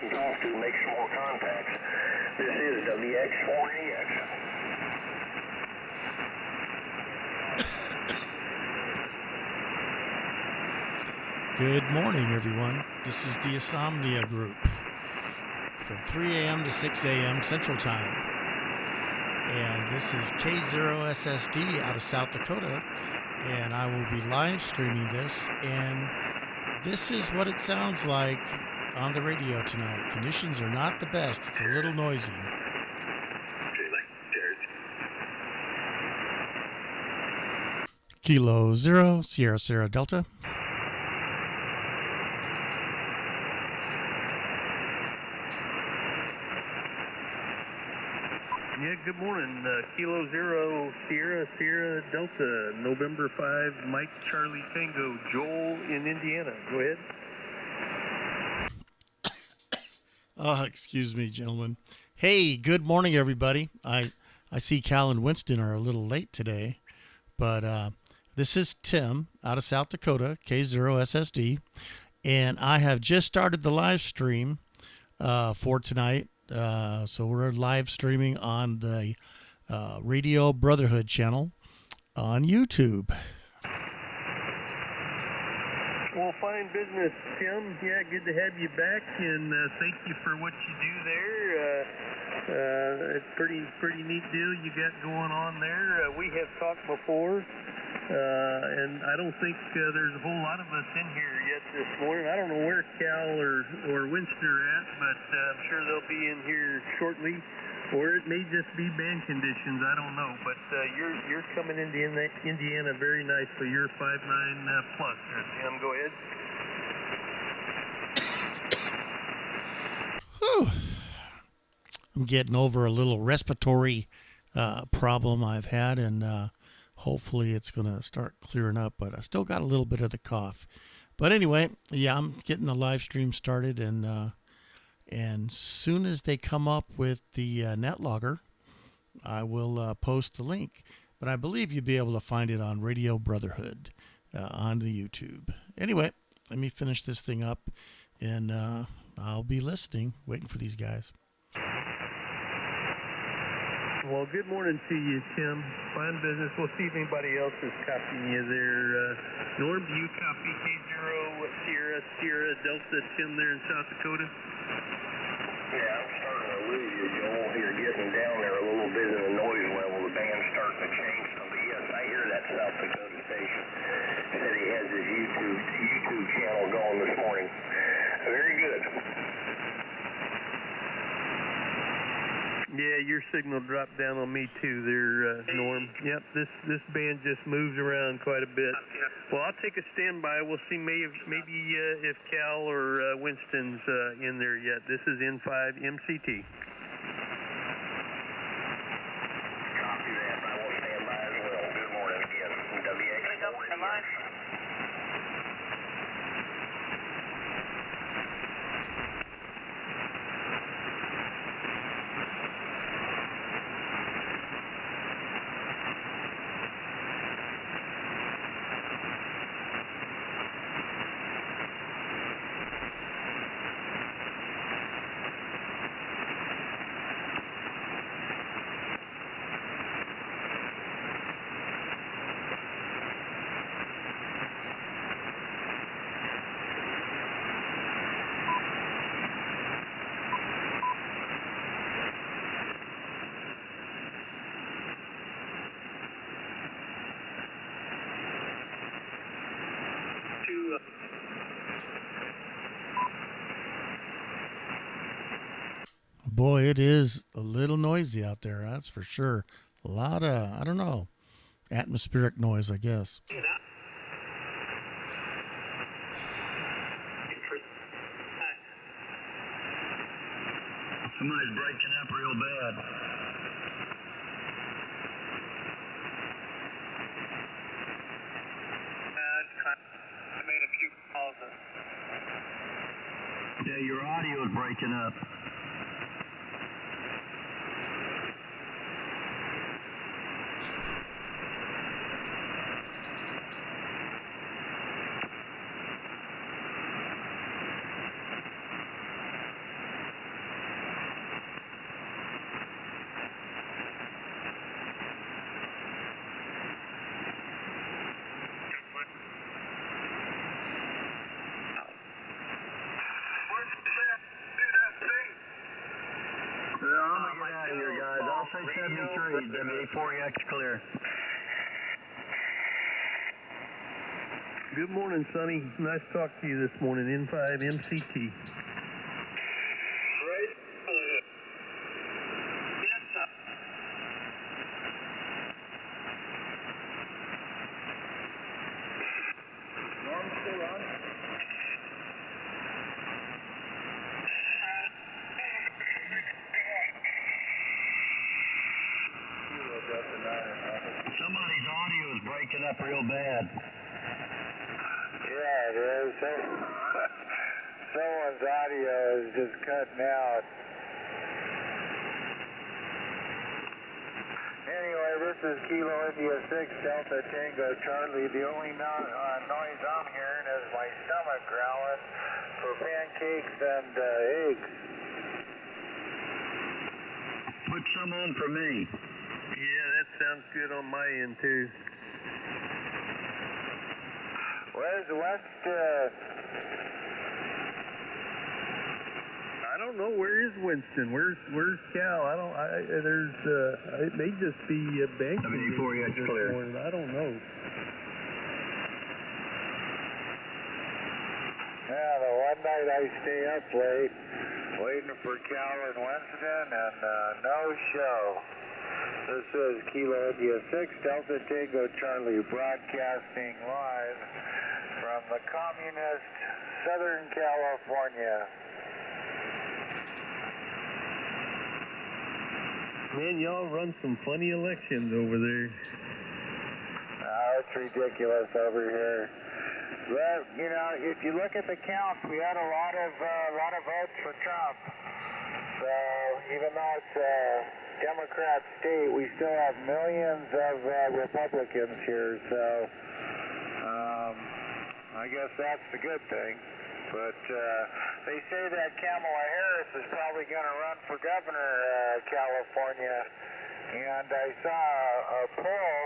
and talk to and make some more contacts. This is WX4AX. Good morning, everyone. This is the Insomnia group from 3 a.m. to 6 a.m. Central Time. And this is K0SSD out of South Dakota. And I will be live streaming this. And this is what it sounds like on the radio tonight. Conditions are not the best. It's a little noisy. Kilo 0, Sierra Sierra Delta. Yeah, good morning. Kilo 0, Sierra Sierra Delta, November 5, Mike Charlie Tango, Joel in Indiana. Go ahead. Excuse me, gentlemen. Hey, good morning, everybody. I see Cal and Winston are a little late today, but this is Tim out of South Dakota, K0SSD, and I have just started the live stream for tonight. So we're live streaming on the Radio Brotherhood channel on YouTube. Well, fine business, Tim. Yeah, good to have you back, and thank you for what you do there. It's pretty neat deal you got going on there. We have talked before, and I don't think there's a whole lot of us in here yet this morning. I don't know where Cal or Winston are at, but I'm sure they'll be in here shortly. Or it may just be band conditions. I don't know. But you're coming into Indiana very nicely. You're 5'9" plus. Tim, go ahead. Whew. I'm getting over a little respiratory problem I've had, and hopefully it's going to start clearing up. But I still got a little bit of the cough. But anyway, yeah, I'm getting the live stream started, and soon as they come up with the net logger, I will post the link. But I believe you'll be able to find it on Radio Brotherhood on the YouTube. Anyway, let me finish this thing up, and I'll be listening, waiting for these guys. Well, good morning to you, Tim. Fine business. We'll see if anybody else is copying you there. Norm, do you copy K0 Sierra Delta Tim there in South Dakota? Yeah, I'm starting to lose you, Joel. You're getting down there a little bit in the noise level. The band's starting to change some. But yes, I hear that South Dakota station. Said he has his YouTube channel going this morning. Very good. Yeah, your signal dropped down on me too there, Norm. Yep, this band just moves around quite a bit. Well, I'll take a standby. We'll see maybe if Cal or Winston's in there yet. This is N5 MCT. Copy that. I will stand by as well. Good morning again. WX4AX. Boy, it is a little noisy out there, that's for sure. A lot of, I don't know, atmospheric noise, I guess. Somebody's breaking up real bad. I made a few calls. Yeah, your audio is breaking up. SA-73, WA4X clear. Good morning, Sonny. Nice to talk to you this morning. N5 MCT. Somebody's audio is breaking up real bad. Yeah, it is. Someone's audio is just cutting out. Anyway, this is Kilo India 6 Delta Tango Charlie. The only noise I'm hearing is my stomach growling for pancakes and eggs. Put some on for me. Yeah, that sounds good on my end, too. Where's I don't know. Where is Winston? Where's Cal? It may just be banking WA4X this clear. morning. I don't know. Yeah, the one night I stay up late, waiting for Cal and Winston, and no show. This is Kilo India 6 Delta Tango Charlie broadcasting live from the communist Southern California. Man, y'all run some funny elections over there. Oh, it's ridiculous over here. But, you know, if you look at the counts, we had a lot of votes for Trump. So, even though it's a Democrat state, we still have millions of Republicans here. So, I guess that's the good thing. But they say that Kamala Harris is probably going to run for governor of California. And I saw a poll,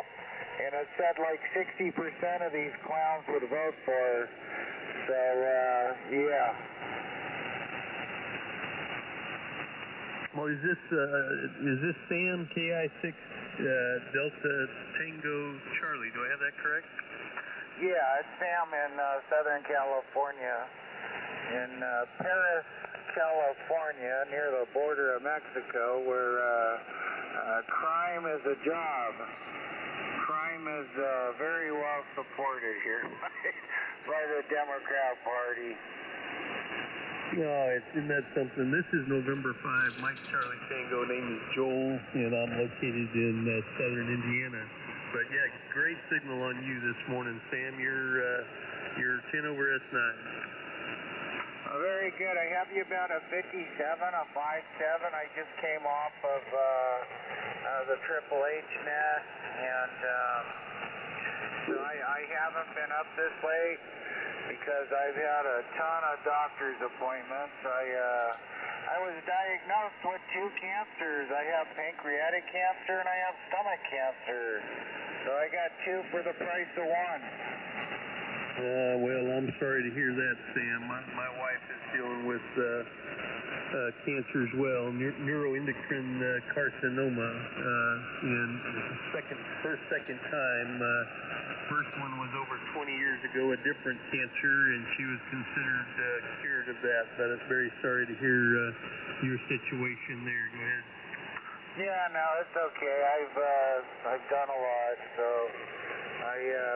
and it said like 60% of these clowns would vote for her. So, yeah. Well, is this Sam KI6 Delta Tango Charlie? Do I have that correct? Yeah, it's Sam in Southern California. In Paris, California, near the border of Mexico, where crime is a job. Crime is very well supported here by the Democrat Party. Oh, isn't that something? This is November 5, Mike Charlie Tango, name is Joel, and I'm located in southern Indiana. But yeah, great signal on you this morning, Sam. You're 10 over S9. Very good. I have you about a 57, a 57. I just came off of the Triple H net, and so I haven't been up this late because I've had a ton of doctor's appointments. I was diagnosed with 2 cancers. I have pancreatic cancer and I have stomach cancer. So I got 2 for the price of 1. Well, I'm sorry to hear that, Sam. My wife is dealing with cancer as well, neuroendocrine carcinoma, and her second time. First one was over 20 years ago, a different cancer, and she was considered cured of that. But I'm very sorry to hear your situation there. Go ahead. Yeah, no, it's okay. I've done a lot, so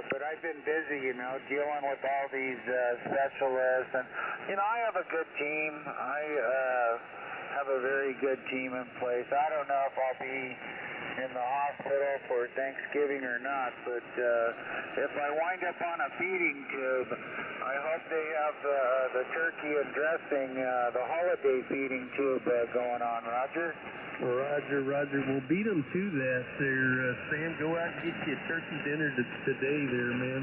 but I've been busy, you know, dealing with all these specialists, and you know, I have a good team. I have a very good team in place. I don't know if I'll be in the hospital for Thanksgiving or not, but if I wind up on a feeding tube, I hope they have the turkey and dressing, the holiday feeding tube going on, Roger? Roger. We'll beat them to that there, Sam. Go out and get you a turkey dinner today there, man.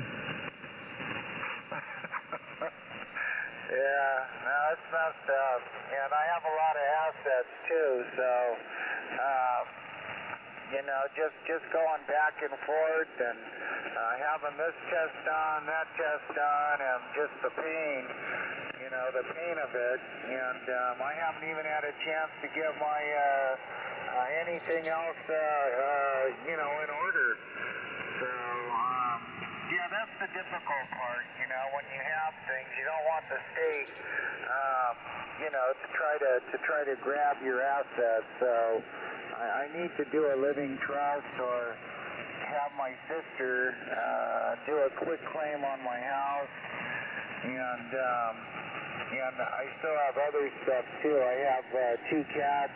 Yeah, no, it's messed up. And I have a lot of assets, too, so, you know, just going back and forth and having this test done, that test done, and just the pain, you know, the pain of it. And I haven't even had a chance to get my anything else, in order. So, yeah, that's the difficult part, when you have things, you don't want the state, to try to grab your assets. So I need to do a living trust or have my sister do a quick claim on my house, and I still have other stuff too. I have 2 cats,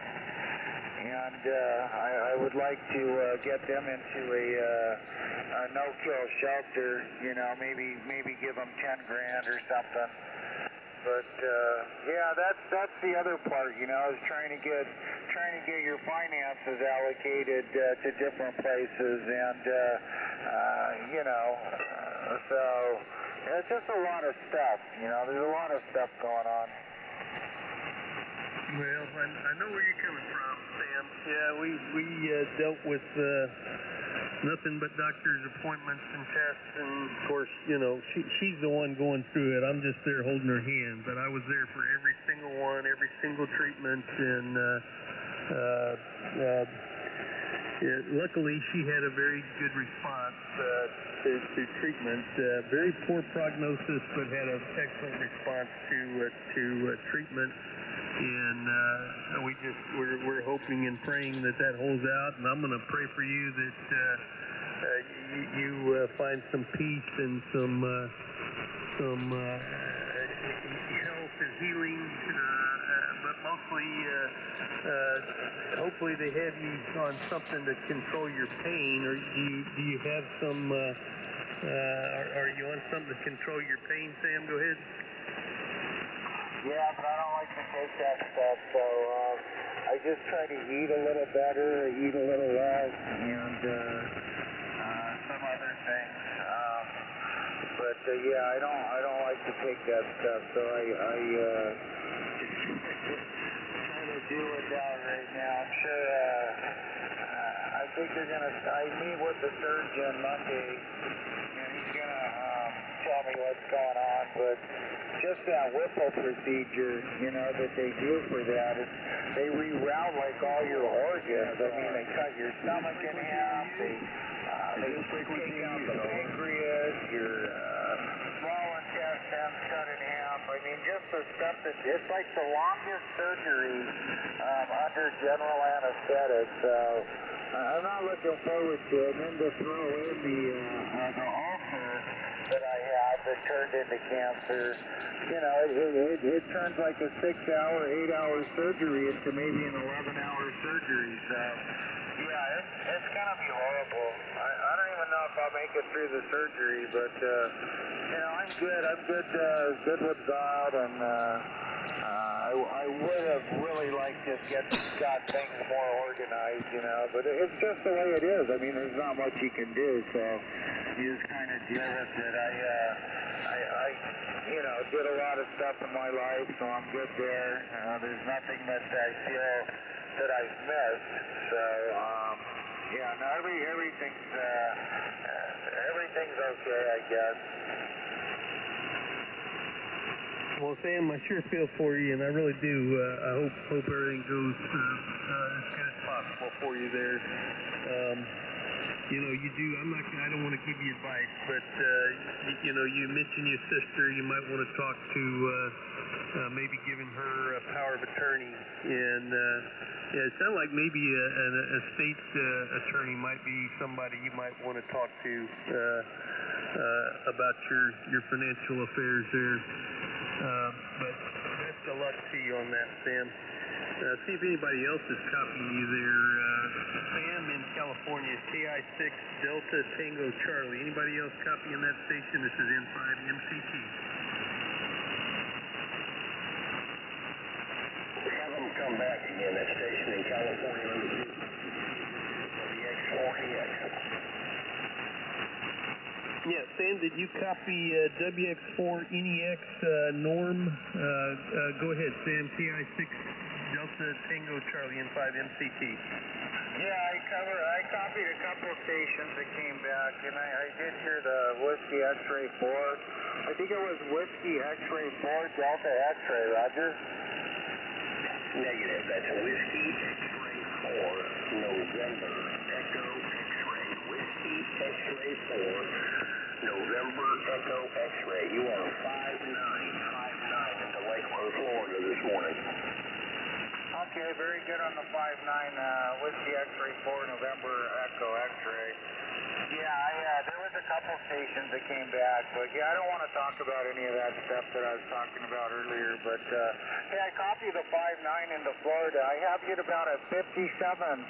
and I would like to get them into a no-kill shelter. Maybe give them 10 grand or something. But yeah, that's the other part. Is trying to get your finances allocated to different places, and so it's just a lot of stuff. There's a lot of stuff going on. Well, I know where you're coming from, Sam. Yeah, we dealt with nothing but doctor's appointments and tests, and of course, she's the one going through it. I'm just there holding her hand, but I was there for every single one, every single treatment, and luckily she had a very good response to treatment. Very poor prognosis, but had an excellent response to treatment. And we're hoping and praying that holds out, and I'm going to pray for you that you find some peace and some health and healing, but mostly hopefully they have you on something to control your pain. Or do you have some? Are you on something to control your pain, Sam? Go ahead. Yeah, but I don't like to take that stuff, so I just try to eat a little better, eat a little less, and some other things. But yeah, I don't like to take that stuff, so I trying to do it right now. I'm sure. I think they're gonna. I meet with the surgeon Monday, and he's gonna tell me what's going on, but. Just that Whipple procedure, that they do for that, they reroute like all your organs. I mean, they cut your stomach in half, they take out the pancreas, your small intestines cut in half. I mean, just the stuff it's like the longest surgery under general anesthetic. So I'm not looking forward to it. And then to throw in the ulcer that I had that turned into cancer. It turns like a 6-hour, 8-hour surgery into maybe an 11-hour surgery. So, yeah, it's going to be horrible. I don't even know if I'll make it through the surgery, but, I'm good. I'm good with God, and I would have really liked to got things more organized, but it's just the way it is. I mean, there's not much you can do, so you just kind of deal with it. I did a lot of stuff in my life, so I'm good there. There's nothing that I feel that I've missed. So, yeah, no, everything's okay, I guess. Well, Sam, I sure feel for you, and I really do. I hope everything goes as good as possible for you there. You do. I don't want to give you advice, but you mentioned your sister. You might want to talk to maybe giving her a power of attorney, and it sounds like maybe a state attorney might be somebody you might want to talk to about your financial affairs there. But best of luck to you on that, Sam. See if anybody else is copying you there. Sam in California, KI6 Delta Tango Charlie. Anybody else copying that station? This is N5 MCT. Have them come back again. That station in California on the WX4EX. Yeah, Sam, did you copy WX4NEX norm? Go ahead, Sam. TI6 Delta Tango Charlie N5 MCT. Yeah, I copied a couple stations that came back, and I did hear the Whiskey X-Ray 4. I think it was Whiskey X-Ray 4 Delta X-Ray, Roger? Negative. That's Whiskey X-Ray 4 November Echo X-ray. Whiskey X-ray 4, November Echo X-ray. You are 5959 into Lake Worth, Florida this morning. Okay, very good on the 59, Whiskey X-ray 4, November Echo X-ray. Yeah, there was a couple stations that came back, but yeah, I don't want to talk about any of that stuff that I was talking about earlier, but hey, I copied the 59 into Florida. I have you at about a 5757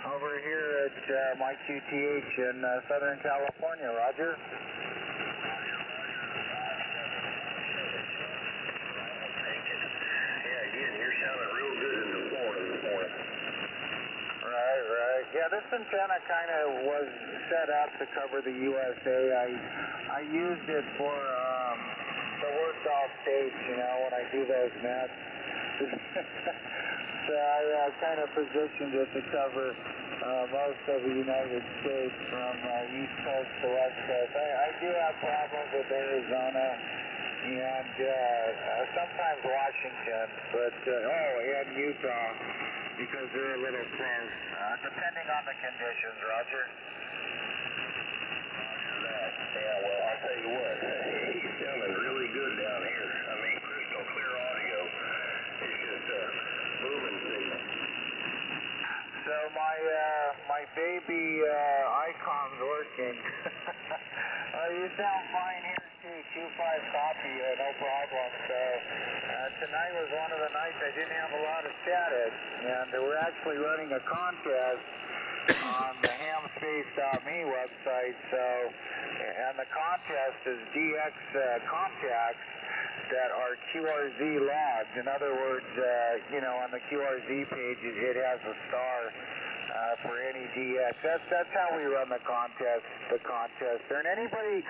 over here at my QTH in Southern California, Roger. You're sounding real good in the Florida this morning. Right. Yeah, this antenna kind of was set up to cover the USA. I used it for work off stage, when I do those nets. So I kind of positioned it to cover most of the United States from East Coast to West Coast. I do have problems with Arizona and sometimes Washington, but and Utah, because they're a little close, depending on the conditions, Roger. Roger that. Yeah, well, I'll tell you what, he's sounding really good down here. I mean, crystal clear audio. It's just booming signal. So my baby icon's working. You sound fine here too. 2-5 copy, no problem. So tonight was one of the nights I didn't have a lot of static, and we're actually running a contest on the hamspace.me website. So, and the contest is DX contacts that are QRZ logged. In other words, on the QRZ page, it has a star for any DX. That's how we run the contest. And anybody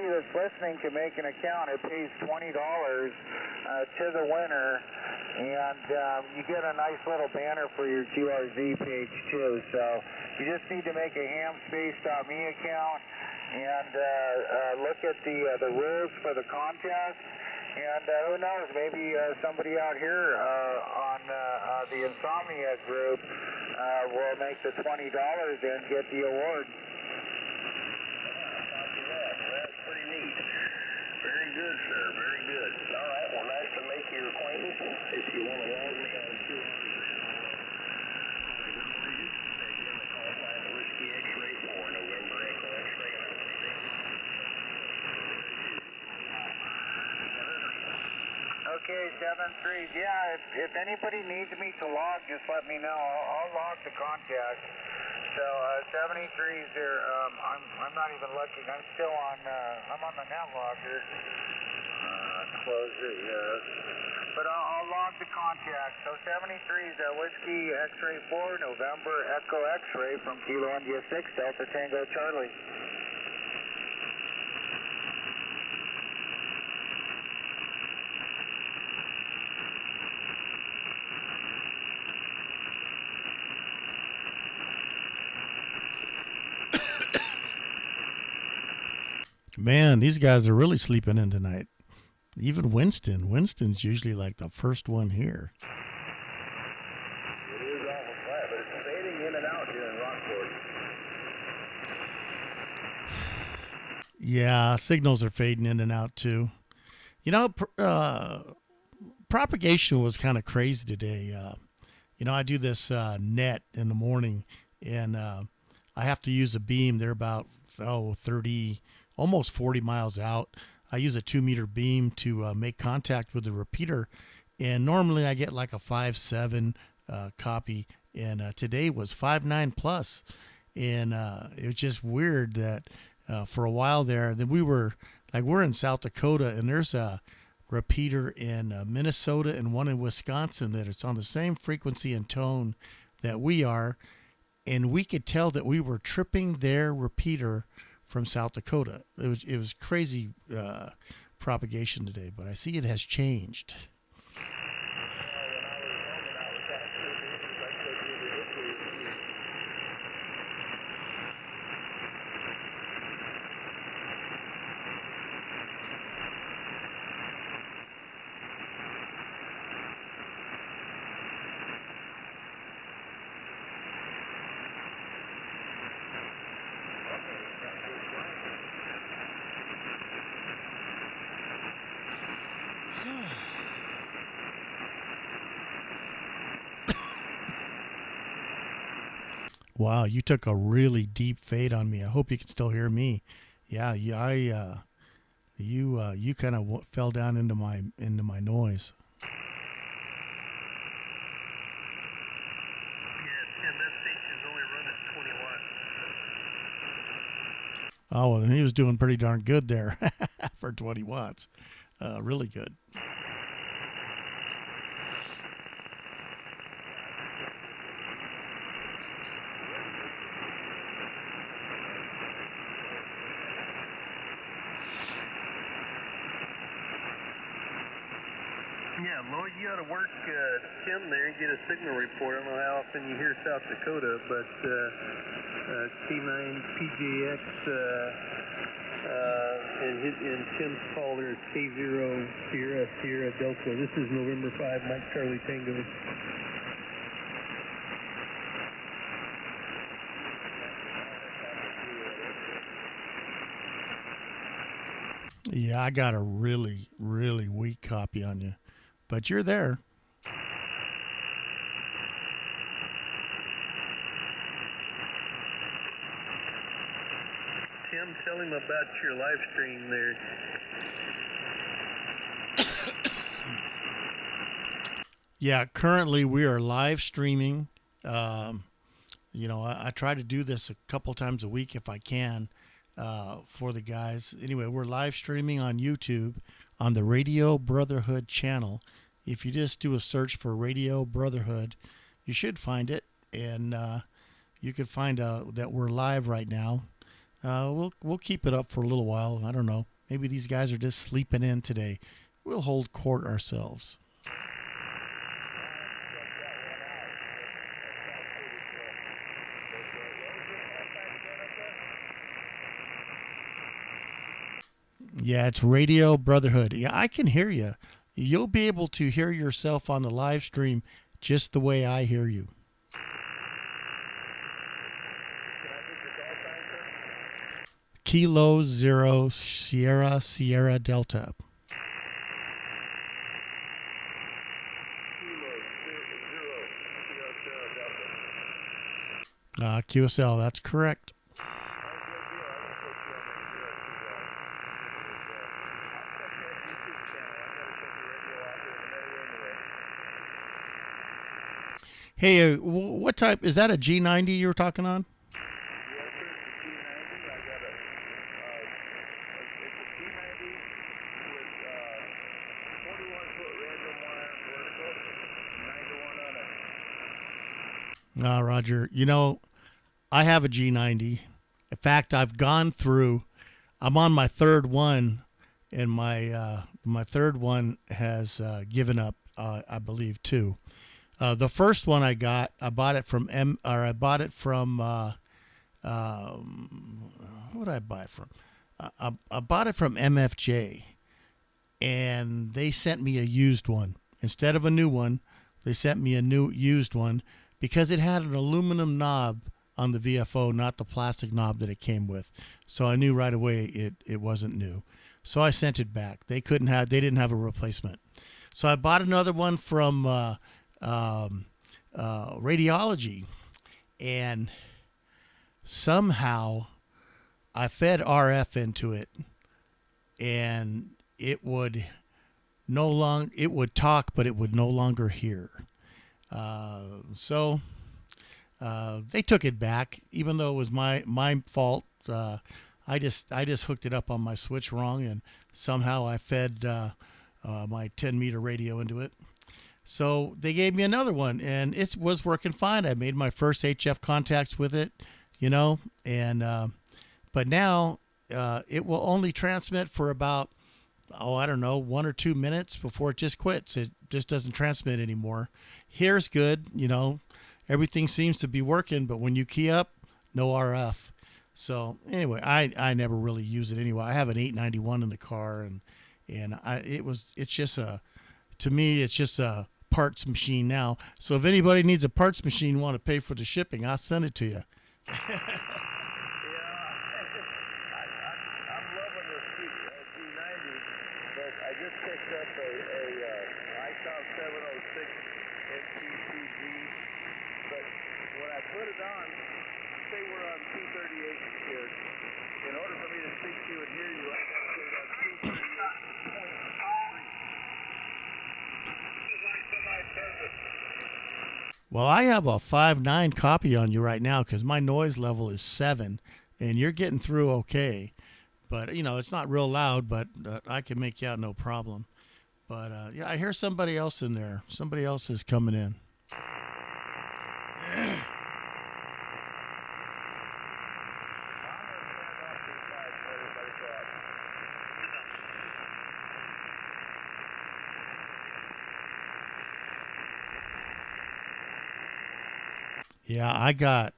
that's listening can make an account. It pays $20 to the winner, and you get a nice little banner for your QRZ page too. So you just need to make a hamspace.me account and look at the rules for the contest. And who knows, maybe somebody out here on the Insomnia group will make the $20 and get the award. That's pretty neat. Very good, sir. Very good. All right. Well, nice to make your acquaintance. If you want to log me on 2 hours, again, the call sign Whiskey X-ray 4, November Echo X-ray. Okay, 7-3. Yeah, if anybody needs me to log, just let me know. I'll log the contact. So 73s there. I'm not even looking. I'm still on. I'm on the net logger. Close it. Yes. But I'll log the contact. So 73s. Whiskey X-ray 4, November Echo X-ray from Kilo India 6 Delta Tango Charlie. Man, these guys are really sleeping in tonight. Even Winston's usually like the first one here. It is awful quiet, but it's fading in and out here in Rockport. Yeah, signals are fading in and out too. Propagation was kind of crazy today. I do this net in the morning, and I have to use a beam. They're about 30, almost 40 miles out. I use a 2-meter beam to make contact with the repeater, and normally I get like a 5.7 copy, and today was 5.9 plus, and it was just weird that for a while there, that we're in South Dakota, and there's a repeater in Minnesota and one in Wisconsin that it's on the same frequency and tone that we are, and we could tell that we were tripping their repeater from South Dakota. It was crazy propagation today, but I see it has changed. Wow, you took a really deep fade on me. I hope you can still hear me. Yeah, you kind of fell down into my noise. Yeah, Tim, that station's only running 20 watts. Oh, well, then he was doing pretty darn good there for 20 watts. Really good. Yeah, Lloyd, you ought to work Tim there and get a signal report. I don't know how often you hear South Dakota, but T9 PJX and Tim's call there is K0 Sierra Sierra Delta. This is November 5, Mike Charlie Tango. Yeah, I got a really, really weak copy on you, but you're there. Tim, tell him about your live stream there. Yeah, currently we are live streaming. I try to do this a couple times a week if I can for the guys. Anyway, we're live streaming on YouTube on the Radio Brotherhood channel. If you just do a search for Radio Brotherhood, you should find it, and you can find that we're live right now. We'll keep it up for a little while. I don't know. Maybe these guys are just sleeping in today. We'll hold court ourselves. Yeah, it's Radio Brotherhood. Yeah, I can hear you. You'll be able to hear yourself on the live stream just the way I hear you. Kilo 0 Sierra Sierra Delta. QSL, that's correct. Hey, what type? Is that a G90 you were talking on? Roger. I have a G90. In fact, I've gone through. I'm on my third one, and my third one has given up. I believe too. The first one I bought it from what did I buy it from? I bought it from MFJ, and they sent me a used one instead of a new one. They sent me a new used one because it had an aluminum knob on the VFO, not the plastic knob that it came with. So I knew right away it wasn't new. So I sent it back. They didn't have a replacement. So I bought another one from Radiology, and somehow I fed RF into it, and it would talk, but it would no longer hear. So they took it back, even though it was my fault. I just hooked it up on my switch wrong, and somehow I fed my 10-meter radio into it. So they gave me another one, and it was working fine. I made my first HF contacts with it, and but now it will only transmit for about, I don't know, 1 or 2 minutes before it just quits. It just doesn't transmit anymore. Here's good, everything seems to be working, but when you key up, no RF. So anyway, I never really use it anyway. I have an 891 in the car, and it's just a parts machine now. So if anybody needs a parts machine, want to pay for the shipping, I'll send it to you. I'm loving this G90, but I just picked up a ICOM 706 NTCG, but when I put it on, say we're on 238 here. In order for me to speak to you and hear you, I got to say that's 238.3. Well, I have a 5.9 copy on you right now because my noise level is 7, and you're getting through okay. But, you know, it's not real loud, but I can make you out no problem. But, yeah, I hear somebody else in there. Somebody else is coming in. Yeah, I got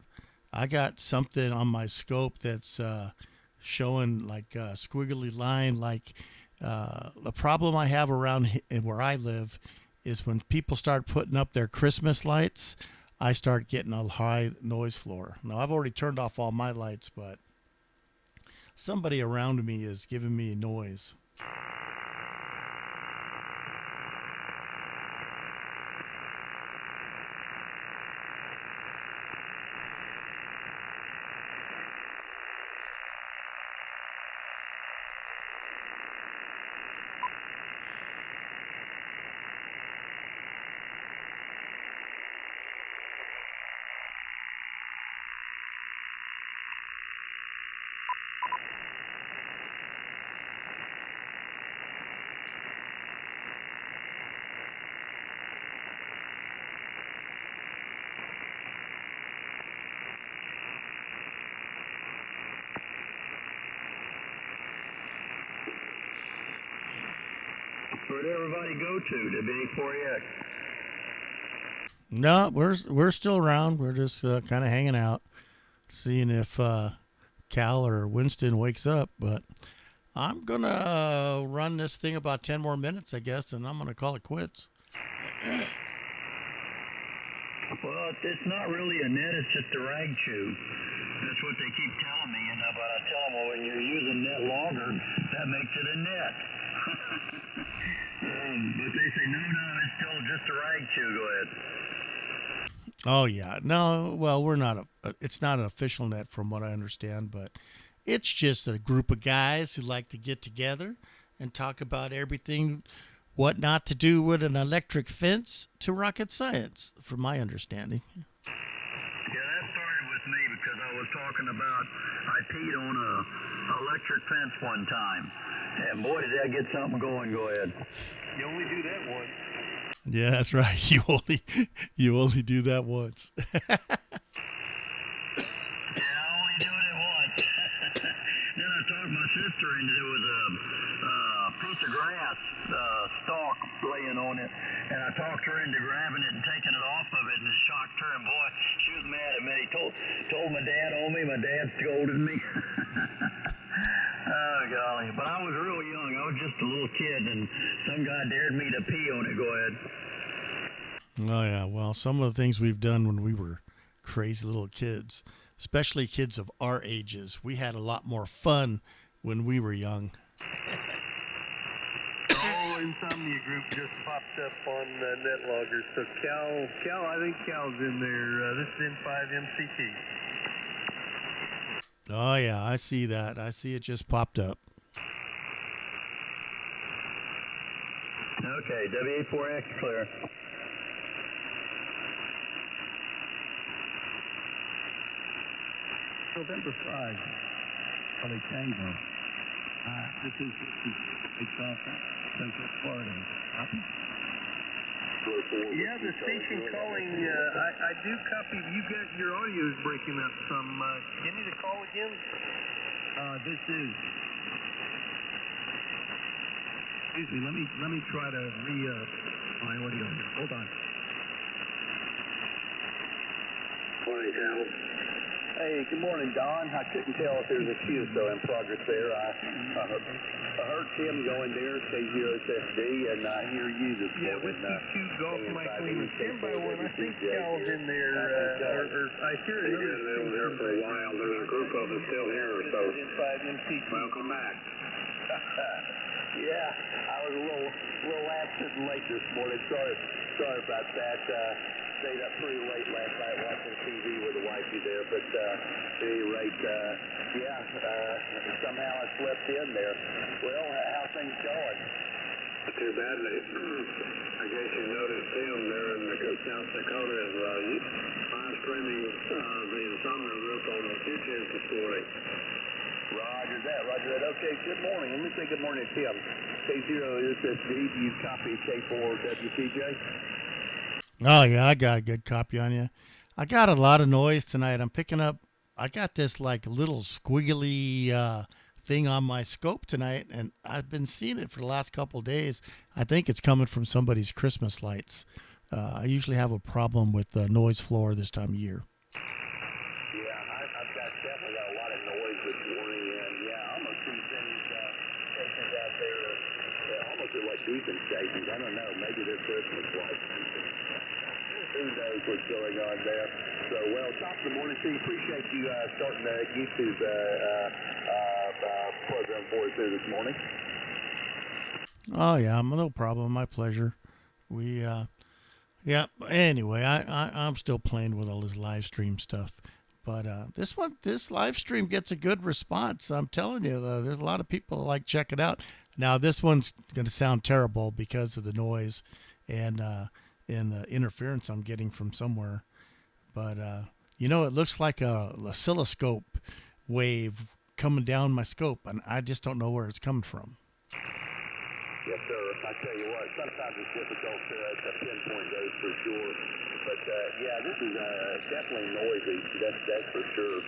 something on my scope that's showing like a squiggly line. Like the problem I have around where I live is when people start putting up their Christmas lights, I start getting a high noise floor. Now I've already turned off all my lights, but somebody around me is giving me noise. Where'd everybody go to? WA4X? No, we're still around. We're just kind of hanging out, seeing if Cal or Winston wakes up. But I'm gonna run this thing about 10 more minutes, I guess, and I'm gonna call it quits. Well, it's not really a net, it's just a rag chew. That's what they keep telling me, you know, but I tell them, well, when you're using net logger, that makes it a net. But they say, no, it's still just a rag chew. Go ahead. Oh yeah, no, well we're not it's not an official net from what I understand, but it's just a group of guys who like to get together and talk about everything, what not to do with an electric fence to rocket science, from my understanding. Yeah, that started with me because I was talking about I peed on a electric fence one time. And boy, did that get something going. Go ahead. You only do that once. Yeah, that's right. You only do that once. Yeah, I only do it once. Then I talked my sister into it with a piece of grass stalk laying on it, and I talked her into grabbing it and taking it off of it, and it shocked her. And boy, she was mad at me. Told my dad on me. My dad scolded me. Oh golly! But I was real young. I was just a little kid, and some guy dared me to pee on it. Go ahead. Oh yeah, well, some of the things we've done when we were crazy little kids, especially kids of our ages, we had a lot more fun when we were young. Oh, Insomnia group just popped up on NetLogger. So Cal, I think Cal's in there. This is N5MCT. Oh yeah, I see that. I see it just popped up. Okay, WA4X clear. November 5, Charlie Tango. This is Central Florida. Copy? Yeah, the station calling, I do copy. You got your audio is breaking up some. Give me the call again. This is. Excuse me. Let me try to my audio here. Hold on. Morning, Cal. Hey, good morning, Don. I couldn't tell if there was a fuse though in progress there. I heard Tim go in there, say USSD, and I hear you this Yeah, morning. Whiskey 2 Golf Mike Lima. Stand by one. I think Cal's in there. Or I hear it. They've been there for a while. There's a group of us still here, so N5MCT. welcome back. Yeah, I was a little absent and late this morning. Sorry about that. Stayed up pretty late last night watching TV with the wife. She's there, but at any rate, somehow I slipped in there. Well, how's things going? Not too badly. I guess you noticed Tim there in South Dakota is live streaming the Insomnia group on the YouTube this morning. Roger that. Okay, good morning. Let me say good morning to Tim. K0SSD, do you copy K4WTJ? Oh, yeah, I got a good copy on you. I got a lot of noise tonight. I'm picking up, I got this like little squiggly thing on my scope tonight, and I've been seeing it for the last couple of days. I think it's coming from somebody's Christmas lights. I usually have a problem with the noise floor this time of year. I've definitely got a lot of noise this morning, and I almost see things, stations out there, almost like beacon stations. I don't know, maybe they're Christmas lights. Who knows what's going on there? So, well, top of the morning to you. Appreciate you starting the YouTube program for us here this morning. Oh, yeah, no problem. My pleasure. Anyway, I'm still playing with all this live stream stuff. But this live stream gets a good response. I'm telling you, there's a lot of people that like check it out. Now, this one's going to sound terrible because of the noise and the interference I'm getting from somewhere. But, it looks like a oscilloscope wave coming down my scope, and I just don't know where it's coming from. Yes, sir. I tell you what, sometimes it's difficult to pinpoint those for sure. But, this is definitely noisy. That's for sure.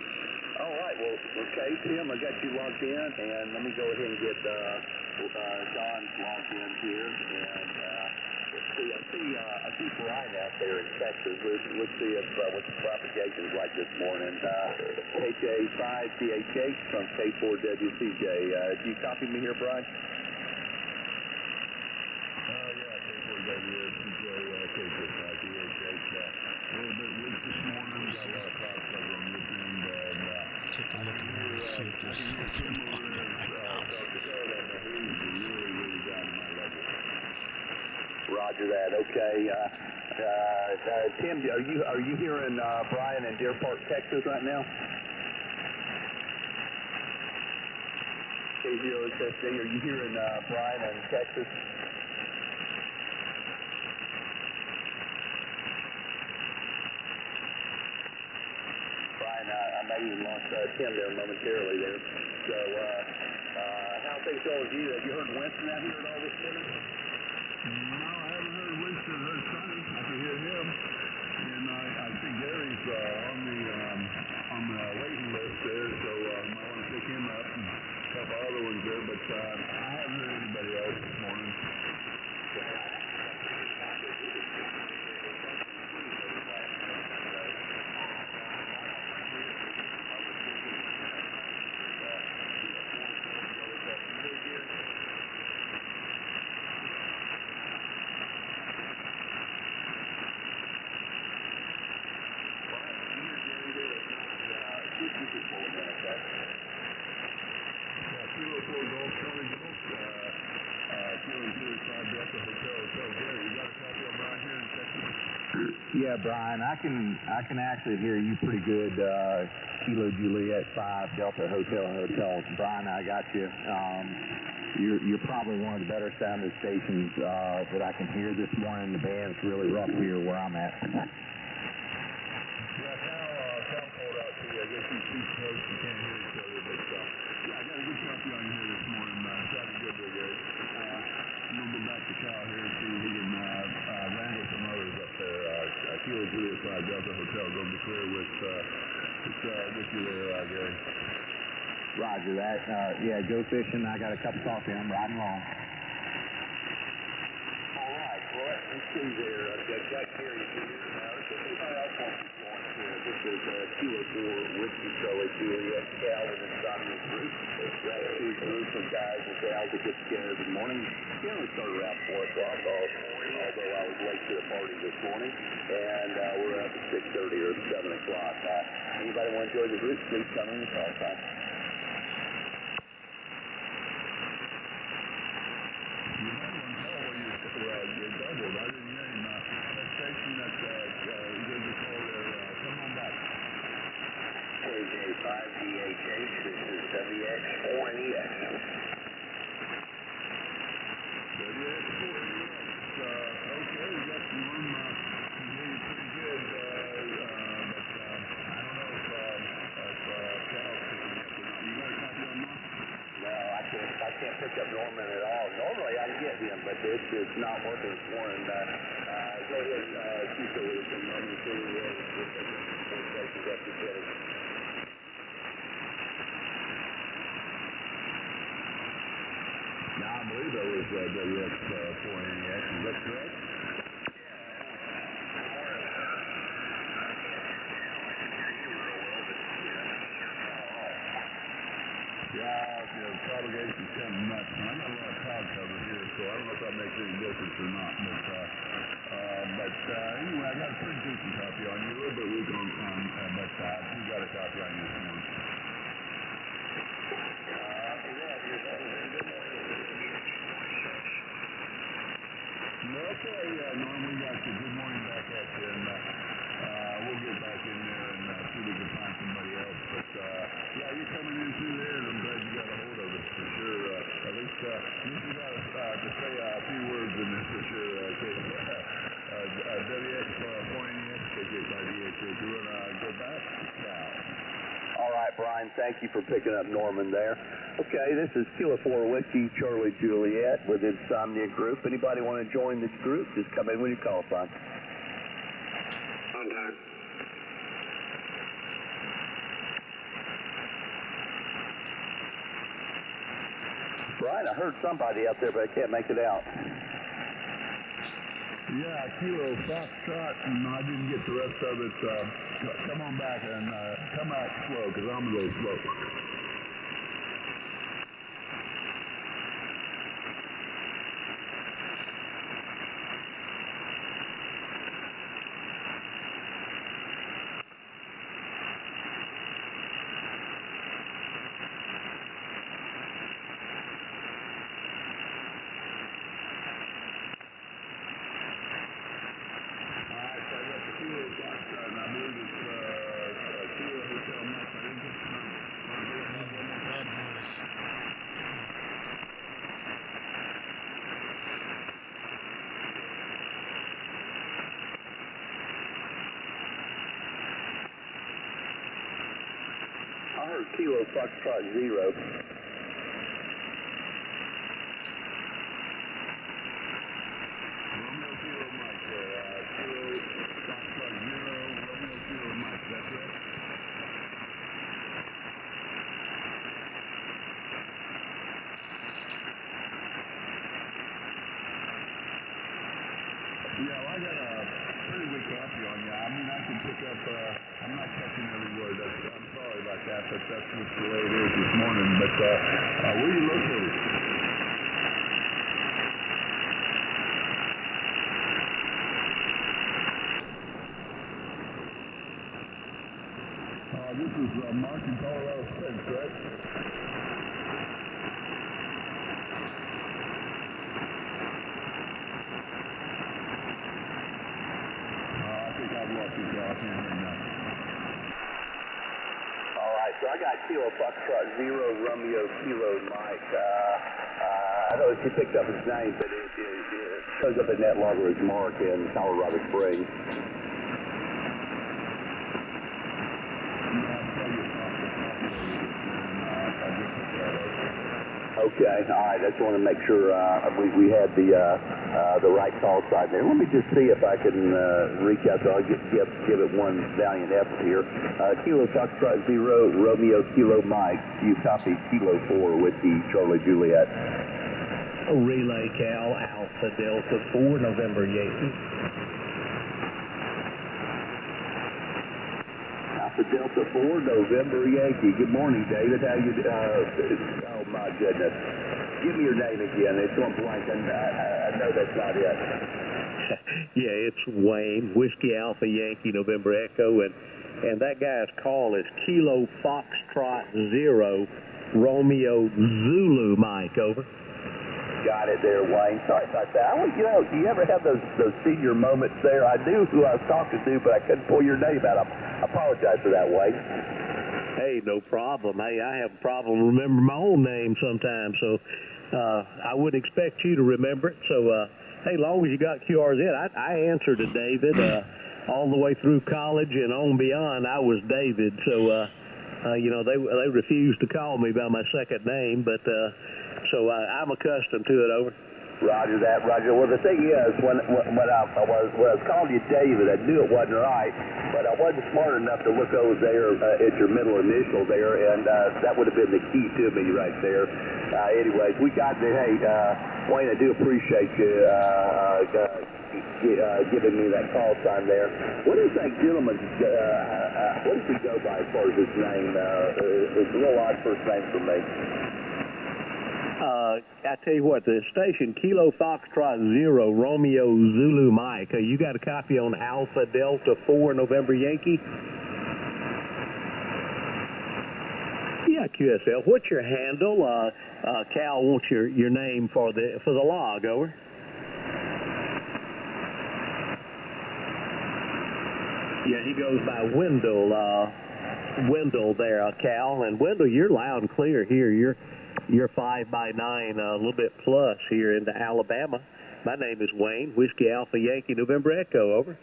All right. Well, okay, Tim, I got you logged in, and let me go ahead and get Don logged in here. And I see Brian out there in Texas. Let's see what the propagation's like this morning. HA5CHH from K4WCJ. Do you copy me here, Brian? Take a look around and see if there's something on in my house. Roger that. Okay. Tim, are you hearing Brian in Deer Park, Texas right now? K0SSD, are you hearing Brian in Texas? Brian, I may even lost Tim there momentarily there. So, how things going with you? Have you heard Winston out here at all this morning? No, I haven't heard Winston. I heard Sonny. I can hear him. And I think Gary's on the waiting list there, so I might want to pick him up and a couple other ones there. But I haven't heard anybody else this morning. Yeah, Brian, I can actually hear you pretty good. Kilo Juliet 5 Delta Hotel. Brian, I got you. You're probably one of the better sounding stations that I can hear this morning. The band's really rough here where I'm at. Yeah, Cal pulled out to you. I guess you two close, you can't hear each other, but I got a good copy on you here this morning. Sounding good there, Gary. I'm going to go back to Cal here and see if he can wrangle some others up there. Kilo Juliet 5 Delta Hotel, go be clear with you there, Gary. Roger that. Go fishing. I got a cup of coffee. I'm riding along. All right. Well, let's see there. I've got Gary here now. This is Kilo 4 Whiskey Charlie Juliet, Cal and Insomnia group. Two groups of guys and gals that get together every morning. Generally start around 4 o'clock, although I was late to the party this morning. And we're up at 6:30 or 7 o'clock. Anybody want to join the group, please come in the call time. You had one call where you doubled. I didn't hear him. That station that you gave the call there, come on back. WJ5DHH, this is WX4NEX. WX4NEX, okay, we got some room, you did it pretty good, but I don't know if Cal's picking up or not. You got a copy on that? No, I can't pick up Norman at all. Normally I can get him, but it's not working this morning. Go ahead, keep it with him. I'm sure we will. Now, I believe that was WX4NEX. Is that correct? Yeah, propagation's kind of nuts. I got a lot of cloud cover here, so I don't know if that makes any difference or not. But anyway, I got a pretty decent copy on you. A little bit weak on but we got a copy on you this morning. Okay, Norm, we got you. Good morning back at you, and we'll get back in there and see if we can find somebody else. But yeah, you're coming in through there, and I'm glad you got a hold of us for sure. At least you got to say a few words in this for sure. WX4NEX, WJ5DHH. You want to go back? Now. All right, Brian, thank you for picking up Norman there. Okay, this is Kilo 4 Whiskey, Charlie Juliet with Insomnia Group. Anybody want to join this group? Just come in when you call, son. Contact. Brian, I heard somebody out there, but I can't make it out. Yeah, Kilo Foxtrot, and I didn't get the rest of it. Come on back and come out slow, because I'm a little slow. I heard Kilo Foxtrot 0. Romeo Kilo Mike, Kilo Foxtrot 0, Romeo Kilo Mike, that's right? Yeah, well, I got a pretty weak copy on you. I mean, I can pick up, I'm not catching every word. I'm sorry about that, but that's just the way it is this morning. But where are you located? This is Mark in Colorado Springs, correct? I think I've lost you, Cal. I can't hear you now. All right, so I got Kilo Foxtrot 0, Romeo Kilo Mike. I don't know if you picked up his name, but it shows up in that logger as Mark in Colorado Springs. Okay, all right. I just want to make sure we had the right call sign there. Let me just see if I can reach out to. I'll give it one valiant effort here. Kilo Foxtrot 0, Romeo Kilo Mike. You copy Kilo 4 Whiskey, Charlie Juliet. Relay Cal Alpha Delta 4 November Yankee. Alpha Delta 4 November Yankee. Good morning, David. How you? Oh my goodness. Give me your name again. It's on blank, and I know that's not it. Yeah, it's Wayne, Whiskey Alpha Yankee November Echo, and that guy's call is Kilo Foxtrot 0 Romeo Zulu Mike. Over. Got it there, Wayne. Sorry about that. Do you ever have those senior moments there? I knew who I was talking to, but I couldn't pull your name out. I apologize for that, Wayne. Hey, no problem. Hey, I have a problem remembering my own name sometimes, so I wouldn't expect you to remember it. So, hey, long as you got QRZ, I answered to David all the way through college and on beyond. I was David, so you know they refused to call me by my second name, but so I'm accustomed to it. Over. Roger that, Roger. Well, the thing is, when I was calling you David, I knew it wasn't right, but I wasn't smart enough to look over there at your middle initial there, and that would have been the key to me right there. Anyways, we got there. Hey, Wayne, I do appreciate you giving me that call time there. What is that gentleman, what does he go by as far as his name? It's a little odd first name for me. I tell you what, the station Kilo Foxtrot 0 Romeo Zulu Mike. You got a copy on Alpha Delta 4 November Yankee? Yeah, QSL. What's your handle? Cal wants your name for the log. Over. Yeah, he goes by Wendell there, Cal. And Wendell, you're loud and clear here. You're 5x9, a little bit plus here into Alabama. My name is Wayne, Whiskey Alpha Yankee November Echo, over.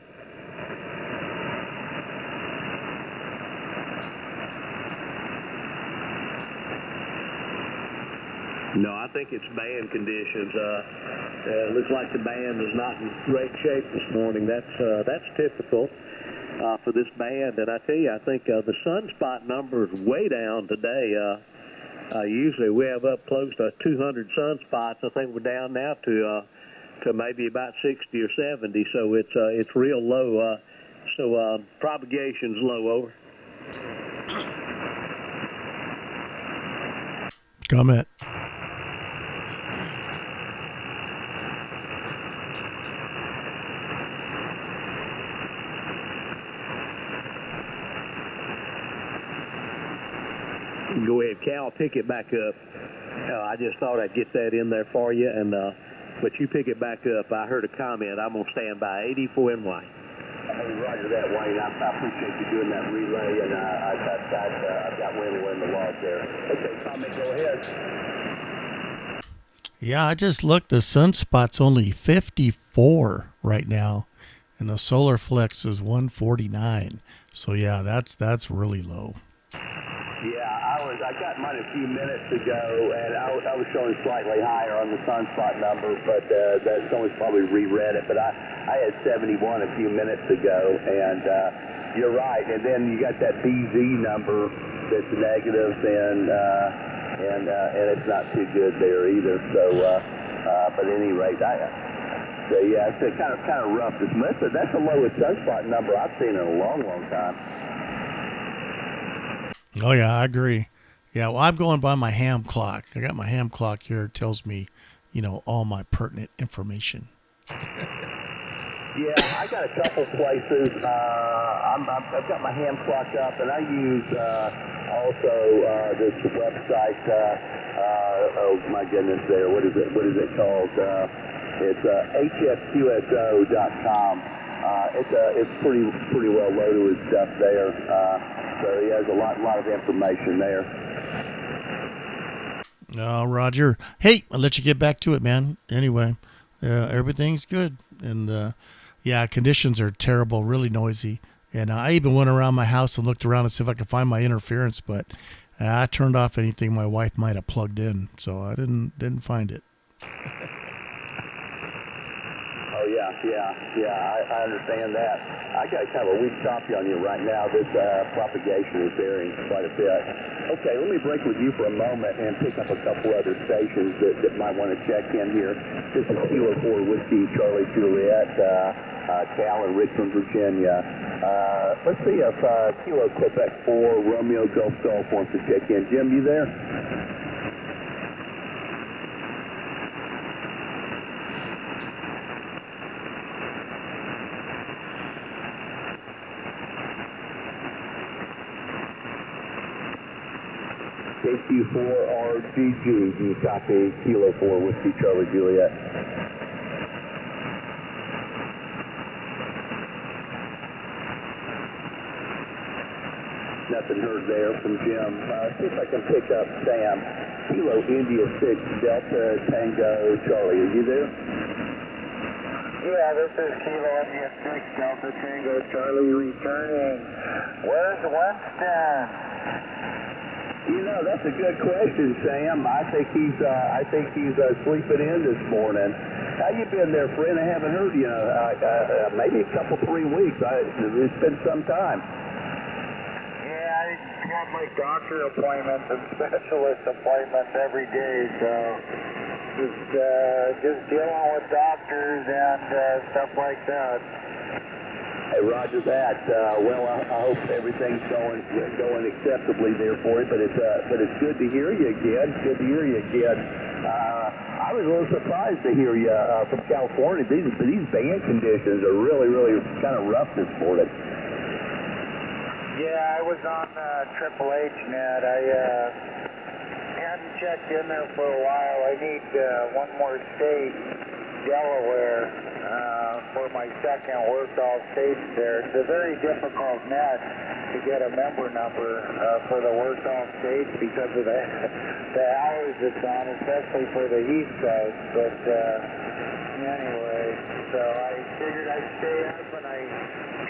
No, I think it's band conditions. Looks like the band is not in great shape this morning. That's typical for this band. And I tell you, I think the sunspot number is way down today. Usually we have up close to 200 sunspots. I think we're down now to maybe about 60 or 70. So it's real low. So propagation's low. Over. Comment. Go ahead, Cal, pick it back up. I just thought I'd get that in there for you, and but you pick it back up. I heard a comment. I'm going to stand by 84 NY. Hey, roger that, Wayne. I appreciate you doing that relay, and I've got Wendell in the log there. Okay, comment, go ahead. Yeah, I just looked. The sunspot's only 54 right now, and the solar flex is 149. So yeah, that's really low. Yeah, I got mine a few minutes ago, and I was showing slightly higher on the sunspot number, but someone's probably reread it. But I had 71 a few minutes ago, and you're right. And then you got that BZ number that's negative, and it's not too good there either. So, but at any rate, so yeah, it's kind of rough. That's the lowest sunspot number I've seen in a long, long time. Oh, yeah, I agree. Yeah, well, I'm going by my ham clock. I got my ham clock here. It tells me, all my pertinent information. Yeah, I got a couple places. I've got my ham clock up, and I use also this website. Oh, my goodness there. What is it called? It's hfqso.com. It's pretty well loaded with stuff there. So he has a lot of information there. Roger. Hey, I'll let you get back to it, man. Anyway, everything's good. And, yeah, conditions are terrible, really noisy. And I even went around my house and looked around to see if I could find my interference, but I turned off anything my wife might have plugged in, so I didn't find it. Oh, yeah, I understand that. I got kind of a weak copy on you right now. This propagation is varying quite a bit. Okay, let me break with you for a moment and pick up a couple other stations that might want to check in here. This is Kilo 4 Whiskey Charlie Juliet, Cal in Richmond, Virginia. Let's see if Kilo Quebec 4 Romeo Golf wants to check in. Jim, you there? KQ4RGG, do you copy Kilo 4 Whiskey Charlie Juliet? Nothing heard there from Jim. See if I can pick up Sam. Kilo India 6 Delta Tango Charlie. Are you there? Yeah, this is Kilo India 6 Delta Tango Charlie returning. Where's Winston? You know, that's a good question, Sam. I think he's sleeping in this morning. How you been there, friend? I haven't heard you. Maybe a couple, 3 weeks. It's been some time. Yeah, I have my doctor appointments and specialist appointments every day, so just dealing with doctors and stuff like that. Hey, roger that. Well, I hope everything's going acceptably there for you. But it's good to hear you again. Good to hear you again. I was a little surprised to hear you from California. These band conditions are really kind of rough this morning. Yeah, I was on Triple H net. I hadn't checked in there for a while. I need one more state, Delaware, for my second worked all states there. It's a very difficult net to get a member number for the worked all states because of the hours it's on, especially for the East Coast. But anyway, so I figured I'd stay up and I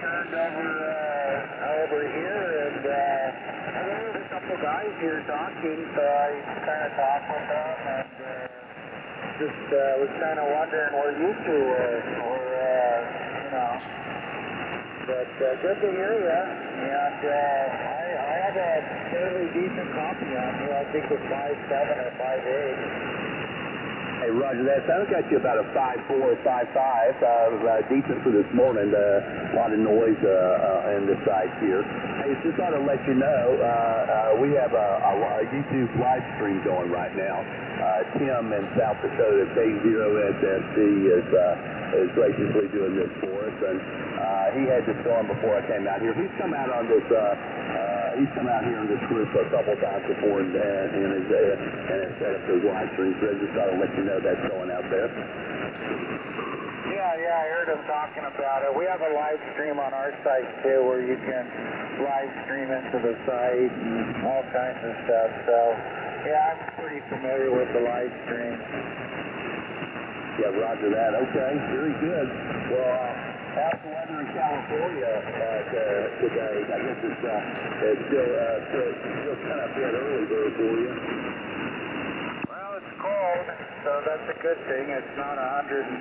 turned over here and there was a couple guys here talking, so I kind of talked with them and just was kind of wondering where you two were, you know. But good to hear you. And I have a fairly decent copy on you. I think it's 5.7 or 5.8. Hey, roger that. So I got you about a 5.4 or 5.5. Decent for this morning. A lot of noise in the sites here. Hey, just thought I'd let you know, we have a YouTube live stream going right now. Tim in South Dakota, K0SSC, is graciously doing this for us. And he had to storm before I came out here. He's come out on this. He's come out here on this group a couple times before and has set up those live streams. So I just thought I'd let you know that's going out there. Yeah, I heard him talking about it. We have a live stream on our site too, where you can live stream into the site and all kinds of stuff. So, yeah, I'm pretty familiar with the live stream. Yeah, roger that. Okay, very good. Well, how's the weather in California today? I guess it's still kind of a bit early there for you. Well, it's cold, so that's a good thing. It's not 110.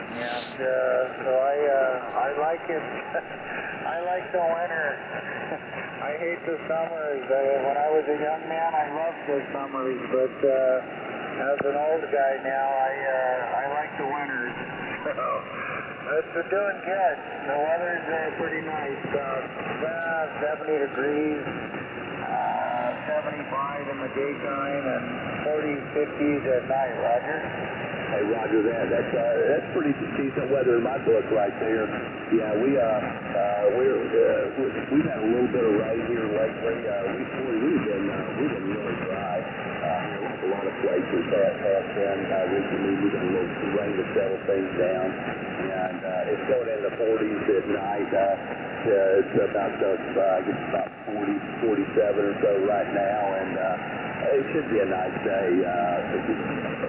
And so I like it. I like the winter. I hate the summers. When I was a young man, I loved the summers, but as an old guy now, I like the winters. So it's doing good. The weather's pretty nice. 70 degrees, 75 in the daytime, and 40s, 50s at night, Roger. Hey, roger that. That's pretty decent weather in my book right there. Yeah, we've had a little bit of rain here lately. We've been really dry. A lot of places have been recently. We've got a little rain to settle things down, and it's going in the 40s at night. It's about 40, 47 or so right now, and it should be a nice day.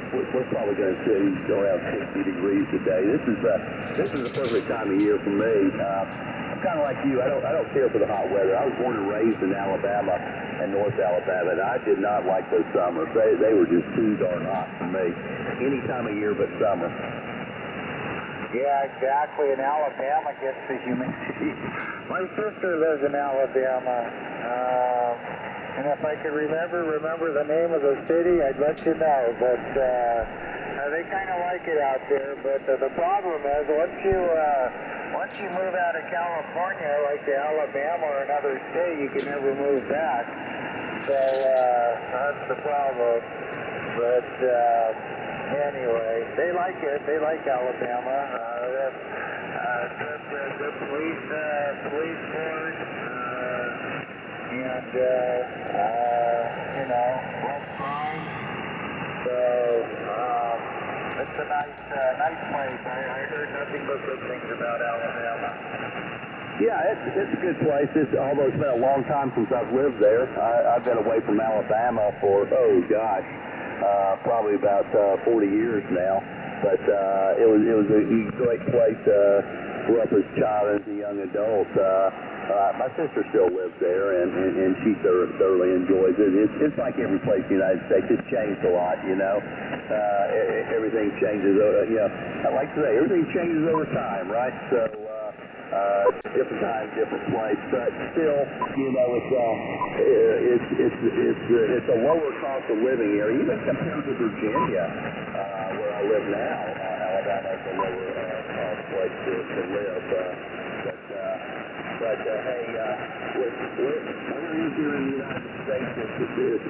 We're probably going to see around 60 degrees today. This is the perfect time of year for me. I'm kind of like you. I don't care for the hot weather. I was born and raised in Alabama and North Alabama, and I did not like those summers. They were just too darn hot for me. Any time of year but summer. Yeah, exactly. And Alabama gets the humidity. My sister lives in Alabama. And if I could remember the name of the city, I'd let you know. But they kind of like it out there. But the problem is, once you move out of California, like to Alabama or another state, you can never move back. So that's the problem. But anyway, they like it. They like Alabama. The police force. And, well primed. So, it's a nice place. I heard nothing but good things about Alabama. Yeah, it's a good place. Although it's been a long time since I've lived there. I've been away from Alabama for, probably about 40 years now. But it was a great place. Grew up as a child and as a young adult. My sister still lives there, and she thoroughly enjoys it. It's like every place in the United States. It's changed a lot, you know. Everything changes. I like to say everything changes over time, right? So. Different time, different place, but still, you know, it's a lower cost of living area, even compared to Virginia, where I live now. Alabama is a lower cost place to live, but hey, we're here in the United States.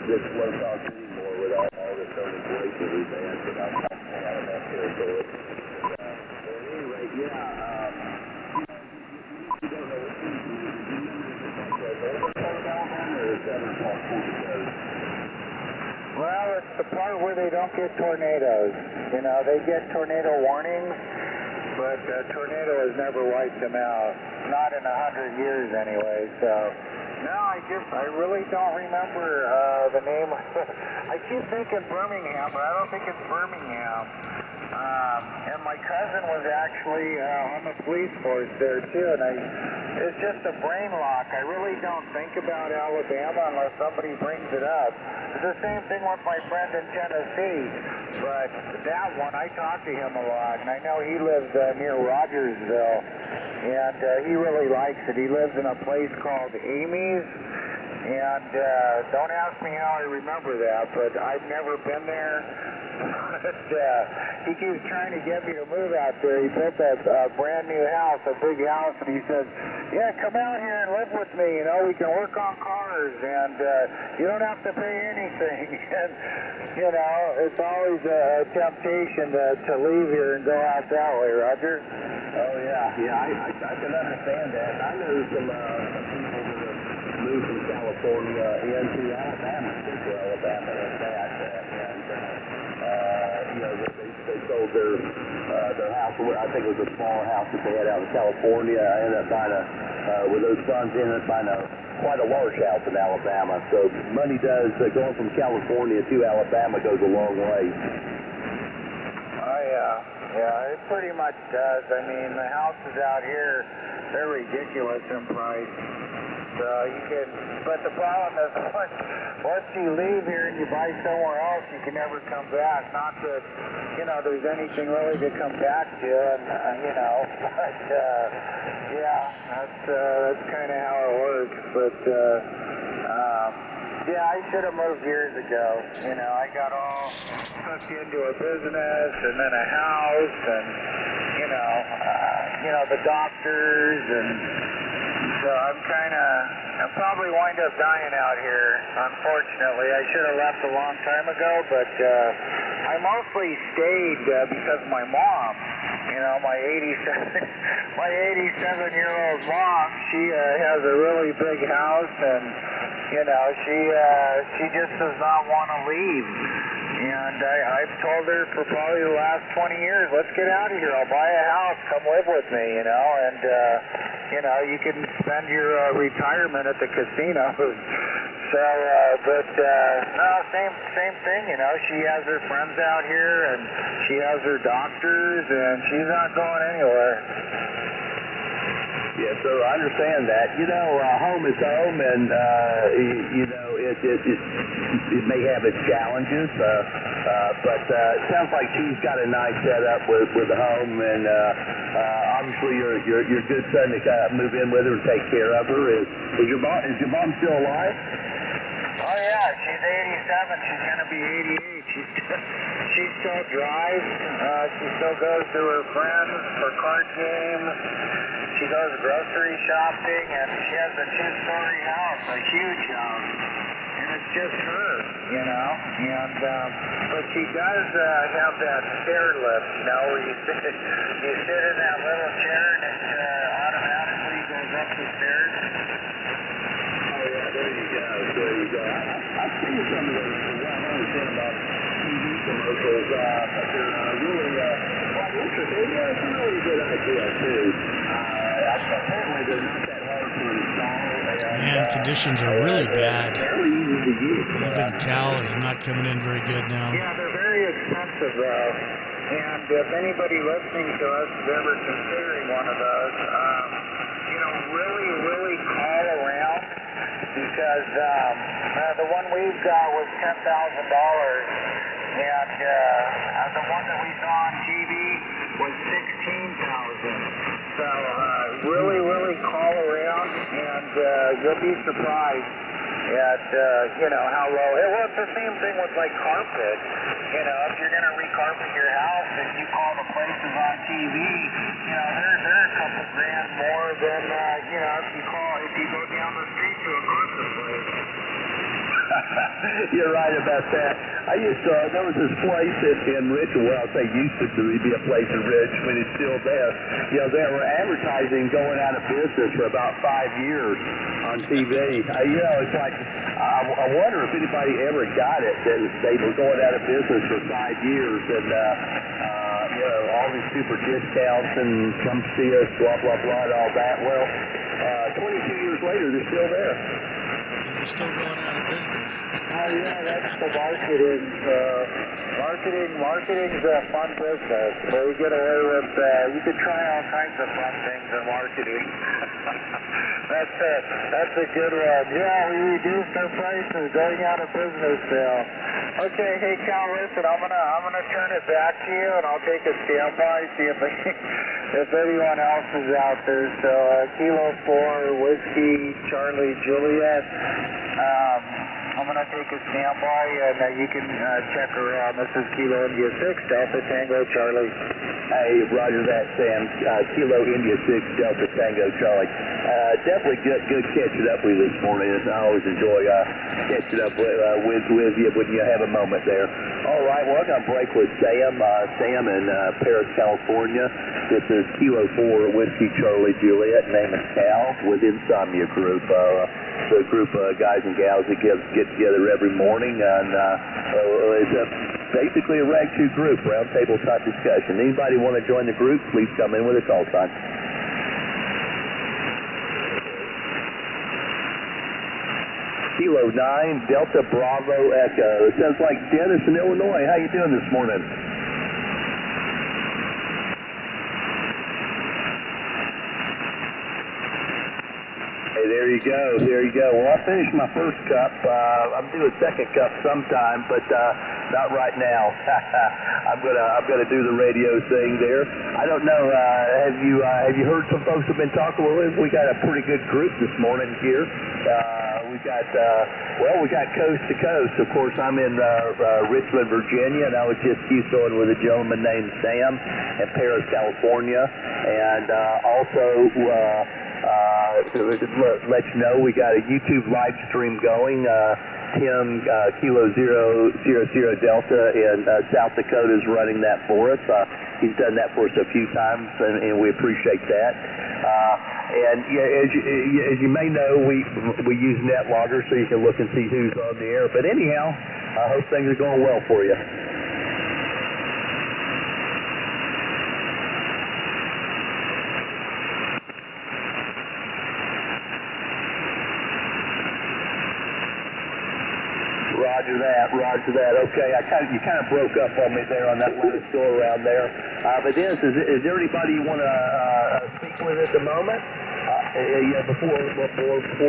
It's low cost anymore with all this inflation we've had, but I'm not out of that territory. At any rate, Well, it's the part where they don't get tornadoes. You know, they get tornado warnings, but a tornado has never wiped them out. Not in 100 years anyway, so. No, I really don't remember the name. I keep thinking Birmingham, but I don't think it's Birmingham. And my cousin was actually on the police force there too, and it's just a brain lock. I really don't think about Alabama unless somebody brings it up. It's the same thing with my friend in Tennessee, but that one, I talk to him a lot, and I know he lives near Rogersville, and he really likes it. He lives in a place called Amy's, and don't ask me how I remember that, but I've never been there. But he keeps trying to get me to move out there. He built a brand new house, a big house, and he says, yeah, come out here and live with me. You know, we can work on cars, and you don't have to pay anything. And, you know, it's always a temptation to leave here and go out that way, Roger. Oh, yeah, I can understand that. I know some people that have moved from California into Alabama, Central Alabama, and that. You know, they sold their house. I think it was a small house that they had out in California. I ended up buying with those funds, ended up buying quite a large house in Alabama. So money does, going from California to Alabama goes a long way. Oh, yeah, it pretty much does. I mean, the houses out here, they're ridiculous in price. So you can, but the problem is once you leave here and you buy somewhere else, you can never come back. Not that, you know, there's anything really to come back to, and, you know, but, yeah, that's kind of how it works. But, yeah, I should have moved years ago. You know, I got all hooked into a business and then a house and, you know, the doctors and... So I'll probably wind up dying out here, unfortunately. I should have left a long time ago, but I mostly stayed because of my mom. You know, my 87-year-old mom, she has a really big house, and, you know, she just does not want to leave. And I've told her for probably the last 20 years, let's get out of here. I'll buy a house. Come live with me, you know. And, you know, you can spend your retirement at the casino. So, but, no, same thing, you know. She has her friends out here, and she has her doctors, and she's not going anywhere. Yeah, so I understand that. You know, home is home, and, you know, it may have its challenges, but it sounds like she's got a nice setup with the home, and obviously you're a good son to kind of move in with her and take care of her. Is your mom still alive? Oh yeah, she's 87. She's gonna be 88. She still drives. She still goes to her friends for card games. She goes grocery shopping, and she has a 2-story house, a huge house. And it's just her, you know. And but she does have that stair lift, you know, where you sit in that little chair and it automatically goes up the stairs. Oh yeah, there you go. I've seen some of those. I've only seen about TV commercials, but they're really quite interesting. Yeah, it's a really good idea too. Apparently they're not that hard to install. Man, conditions are really bad. Fairly easy to use. Even Cal is not coming in very good now. Yeah, they're very expensive though. And if anybody listening to us is ever considering one of those, really call around because the one we've got was $10,000, and the one that we saw on TV was $16,000. So really call around, and you'll be surprised at how low. Well, it's the same thing with like carpet. If you're going to recarpet your house and you call the places on TV, they're a couple grand more than if you go down the street to a carpet place. You're right about that. There was this place in Richmond, well, I'll say used to be a place in Richmond, it's still there. They were advertising going out of business for about 5 years on TV. It's like, I wonder if anybody ever got it, that they were going out of business for 5 years, and, all these super discounts and come see us, blah, blah, blah, and all that. Well, 22 years later, they're still there. And they're still going out of business. Oh yeah, that's the marketing. Marketing's a fun business. Where you get away with, you can try all kinds of fun things in marketing. That's a good one. Yeah, we reduced our prices, going out of business now. Okay, hey Cal, listen, I'm gonna turn it back to you, and I'll take a standby, see if anyone else is out there. So Kilo 4 Whiskey Charlie Juliet. I'm going to take a standby, and you can check around. This is Kilo India 6, Delta Tango Charlie. Hey, roger that, Sam. Kilo India 6, Delta Tango Charlie. Definitely good catching up with you this morning. I always enjoy catching up with you when you have a moment there. All right, well, I'm going to break with Sam. Sam in Paris, California. This is Kilo 4 Whiskey Charlie Juliet, name is Cal, with Insomnia Group. The group of guys and gals that get together every morning, and it's basically a Rag 2 group, round table type discussion. Anybody want to join the group, please come in with a call sign. Kilo 9, Delta Bravo Echo. It sounds like Dennis in Illinois. How you doing this morning? There you go. Well, I finished my first cup. I'm due a second cup sometime, but not right now. I'm gonna do the radio thing there. I don't know. Have you heard some folks have been talking with? We got a pretty good group this morning here. We got coast to coast. Of course, I'm in Richmond, Virginia, and I was just QSOing with a gentleman named Sam in Paris, California, and also. To let you know, we got a YouTube live stream going. Tim, Kilo 000 Delta in South Dakota is running that for us. He's done that for us a few times, and we appreciate that. And as you may know, we use NetLogger, so you can look and see who's on the air. But anyhow, I hope things are going well for you. Roger that. Okay, you kind of broke up on me there on that last go around there. But Dennis, is there anybody you want to speak with at the moment? Before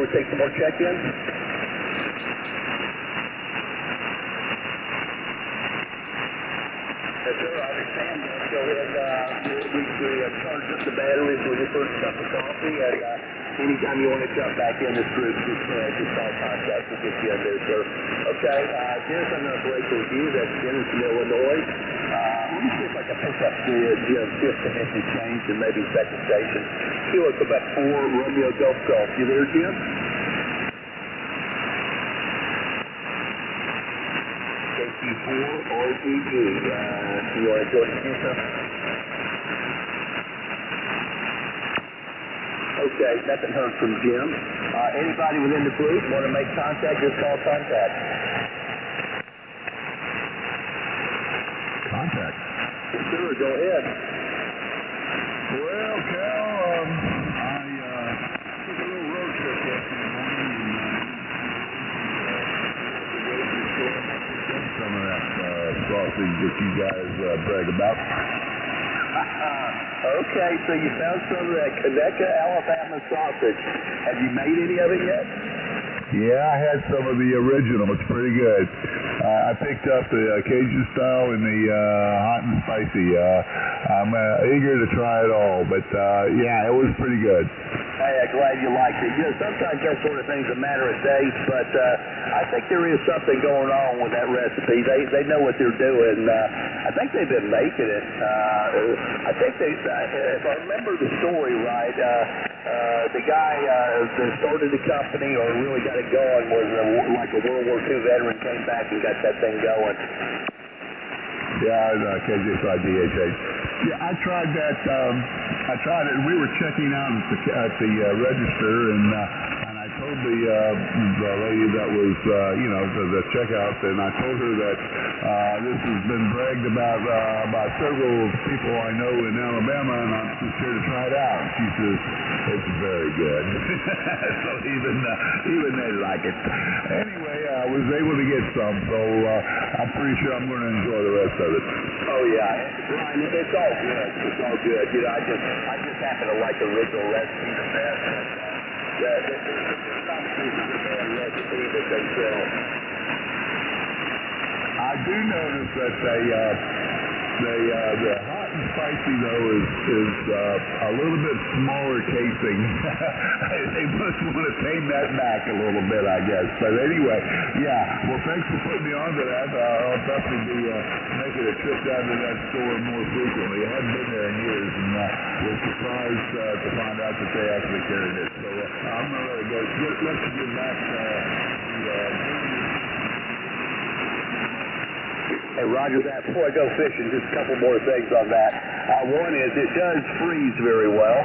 we take some more check-ins? Yes, sir. I understand. Go ahead. We charge up the batteries with your first cup of coffee, and anytime you want to jump back in this group, just call contact. We'll get you in there, sir. Okay, Dennis, I'm going to break with you. That's Dennis in Illinois. Let me see if I can pick up Jim, fifth and empty change, and maybe second station. Kilo Quebec 4, Romeo Golf Golf. You there, Jim? KT4 RTD. You want to join the queue, sir? Okay, nothing heard from Jim. Anybody within the group want to make contact, just call contact. Contact? Yes, sir, go ahead. Well, Cal, sausage that you guys brag about. Okay, so you found some of that Conecuh, Alabama sausage. Have you made any of it yet? Yeah, I had some of the original. It's pretty good. I picked up the Cajun style and the hot and spicy. I'm eager to try it all, but yeah, it was pretty good. Hey, I'm glad you liked it. You know, sometimes that sort of thing's a matter of days, but I think there is something going on with that recipe. They know what they're doing. I think they've been making it. I think if I remember the story right, the guy that started the company or really got it going was like a World War II veteran, came back and got that thing going. Yeah, KJ5 DHH. Yeah, I tried that. I tried it. We were checking out at the register, and I told the lady that was, the checkout, and I told her that this has been bragged about by several people I know in Alabama, and I'm just here to try it out. She says it's very good. So even they like it. Anyway, I was able to get some, so I'm pretty sure I'm going to enjoy the rest of it. Oh yeah, Brian, it's all good. It's all good. You know, I just happen to like the original recipe the best. There's some pieces of that recipe that they sell. I do notice that the hot and spicy though is a little bit smaller casing. They must want to tame that back a little bit, I guess. But anyway, yeah. Well, thanks for putting me on to that. I'll definitely be making a trip down to that store more frequently. I hadn't been there in years, and was surprised to find out that they actually carried it. So I'm gonna let it go. Let's get back to. Hey, Roger that. Before I go fishing, just a couple more things on that. One is it does freeze very well.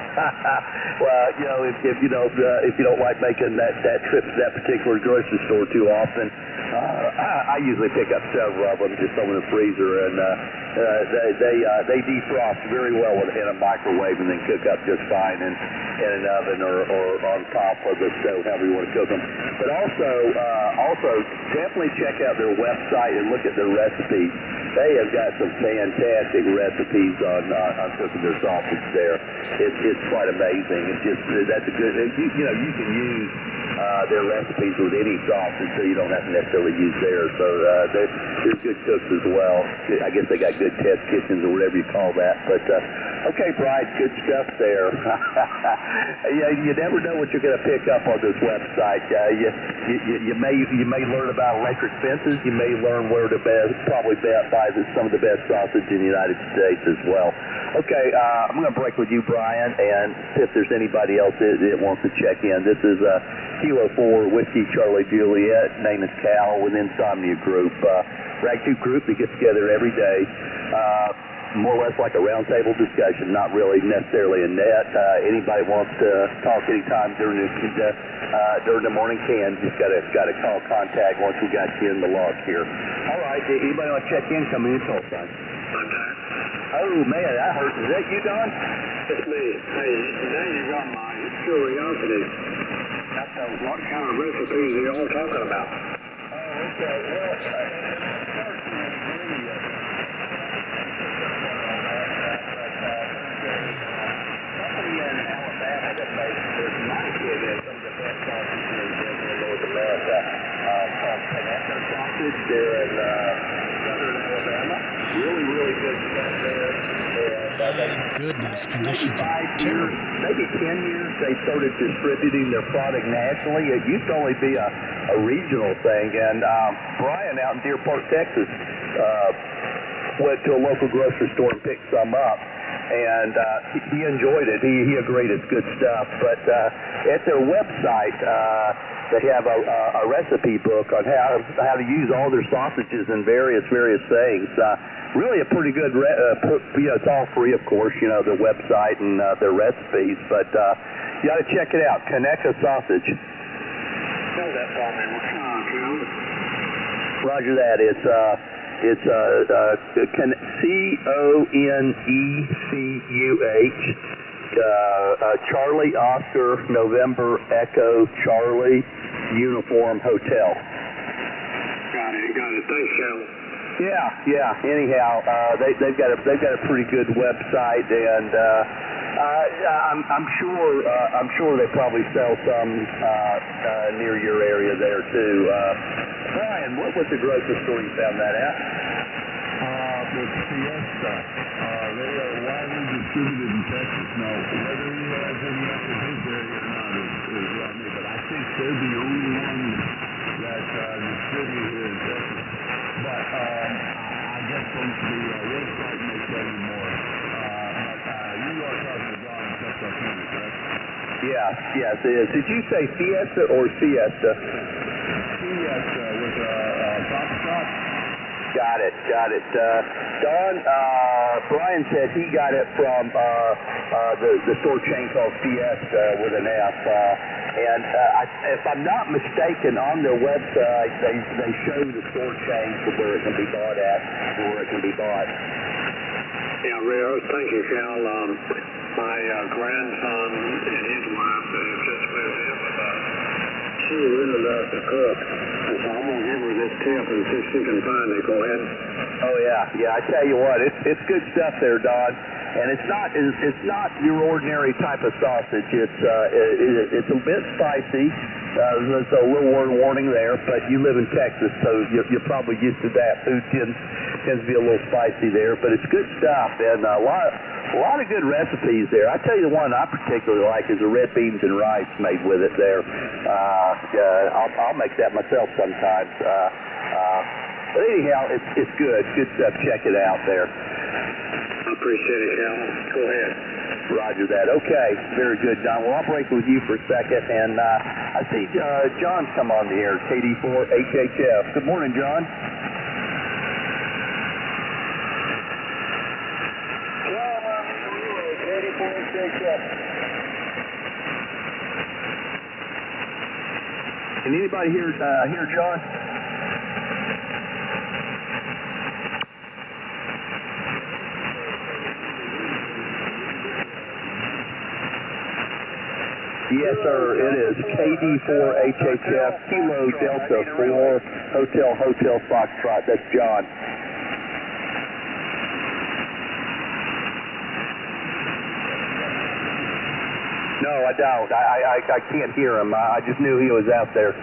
Well, you know, if you don't like making that trip to that particular grocery store too often, I usually pick up several of them, just throw them in the freezer, and they defrost very well in a microwave and then cook up just fine in an oven or on top of the stove, however you want to cook them. But also definitely check out their website and look at their recipes. They have got some fantastic recipes on cooking their sausage there. It's quite amazing. That's a good. You can use their recipes with any sausage, so you don't have to necessarily use theirs. So they're good cooks as well. I guess they got good test kitchens or whatever you call that. But okay, Brian, good stuff there. Yeah, you never know what you're going to pick up on this website. You may learn about electric fences. You may learn where to probably buy some of the best sausage in the United States as well. Okay, I'm going to break with you, Brian, and if there's anybody else that wants to check in, this is Kilo 4 Whiskey Charlie Juliet, name is Cal with Insomnia Group. Rag 2 group that gets together every day. More or less like a roundtable discussion, not really necessarily a net. Anybody wants to talk anytime during the morning can. Just got to call contact once we got you in the log here. All right, anybody want to check in? Come in, call sign. Oh man, that hurt. Is that you, Don? It's me. Hey, now you got my curiosity. What kind of recipes are you all talking about? Oh, okay. Well, somebody in Alabama that makes this might give it some of the best sausages in North America. Called Conecuh sausage there in southern Alabama. Really, really good stuff there. Goodness, conditions are terrible. Maybe 10 years they started distributing their product nationally. It used to only be a regional thing. And Brian out in Deer Park, Texas, went to a local grocery store and picked some up. And he enjoyed it. He agreed it's good stuff. But at their website, they have a recipe book on how to use all their sausages and various things. Really a pretty good, it's all free, of course, the website and their recipes. But you got to check it out, Conecuh sausage. Tell that for me. What kind, Tim? Roger that. It's CONECUH, Charlie Oscar November Echo Charlie Uniform Hotel. Got it. Thanks, Cal. Yeah. Anyhow, they've got a pretty good website, and I'm sure they probably sell some near your area there too. Brian, what was the grocery store you found that at? The Fiesta. They are widely distributed in Texas. Now, whether he has any up in his area or not is on me, but I think they're the only ones that distribute here in Texas. But I guess the website may tell you more. You are talking to John in Texarkana, correct? Yes, it is. Did you say Fiesta or Siesta? Fiesta with a coffee shop. Got it. Don, Brian said he got it from the store chain called Fiesta with an F. And if I'm not mistaken, on their website, they show the store chain for where it can be bought at, or where it can be bought. Yeah, Rio, thank you, Cal. My grandson and his wife have just moved in with us. She really loves to cook, and so I'm going to give her this tip and see if she can find it. Go ahead. Oh, yeah. I tell you what, it's good stuff there, Don. And it's not your ordinary type of sausage. It's a bit spicy. So a little word warning there, but you live in Texas, so you're probably used to that. Food tends to be a little spicy there, but it's good stuff, and a lot of good recipes there. I tell you the one I particularly like is the red beans and rice made with it there. I'll make that myself sometimes. But anyhow, it's good stuff. Check it out there. I appreciate it, Cal. Go ahead. Roger that. Okay, very good, Don. Well, I'll break with you for a second, and I see John's come on the air, KD4HHF. Good morning, John. KD4HHF. Can anybody hear John? Yes, sir. It is KD4HHF, Kilo Delta 4, Hotel Foxtrot. That's John. No, I don't. I can't hear him. I just knew he was out there.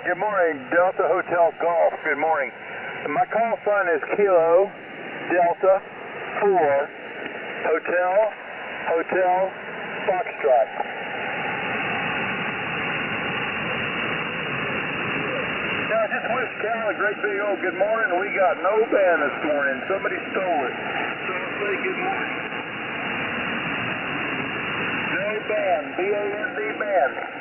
Good morning, Delta Hotel Golf. Good morning. My call sign is Kilo Delta 4 Hotel Foxtrot. Now, I just wish Cal a great big old good morning. We got no band this morning. Somebody stole it. So I'll say good morning. No band. B-A-N-D band.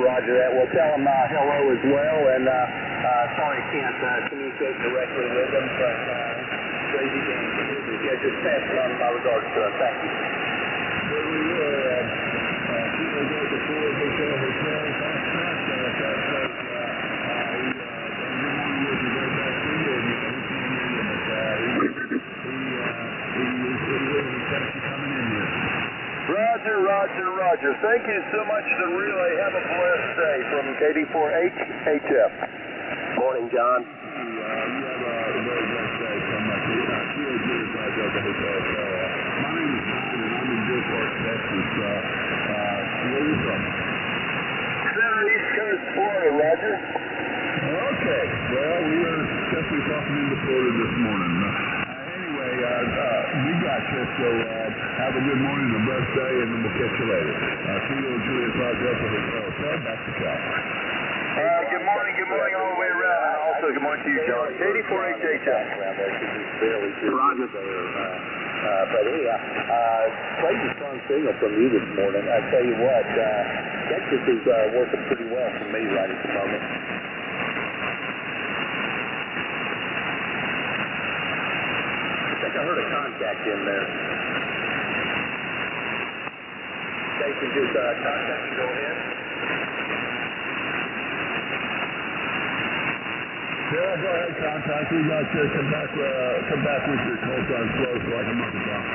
Roger that. Well, tell them hello as well, and sorry I can't communicate directly with them, but crazy game. Yeah, just pass on my regards to them. Thank you. There we were, Kilo Delta 4 Hotel Foxtrot. Roger. Thank you so much to Relay. Have a blessed day from KD4HHF. Morning, John. You have a very blessed day from Kilo Delta Hotel. My name is John, and I'm in Deer Park, Texas. Where are you from? Center East Coast, Florida, Roger. Okay. Well, we are definitely talking into Florida this morning. Anyway, we got you, so have a good morning, a blessed day, and then we'll catch you later. Kilo Julia Delta Hotel, back to Cal. Good morning all the way around, and also good morning to you, John. KD4HHF. Roger. But anyhow, crazy strong signal from you this morning. I tell you what, Texas is working pretty well for me right at the moment. I think I heard a contact in there. Station just contacting, go ahead. Yeah, go ahead, contact. We'd like to come back with your call sign slow so I can mark it down.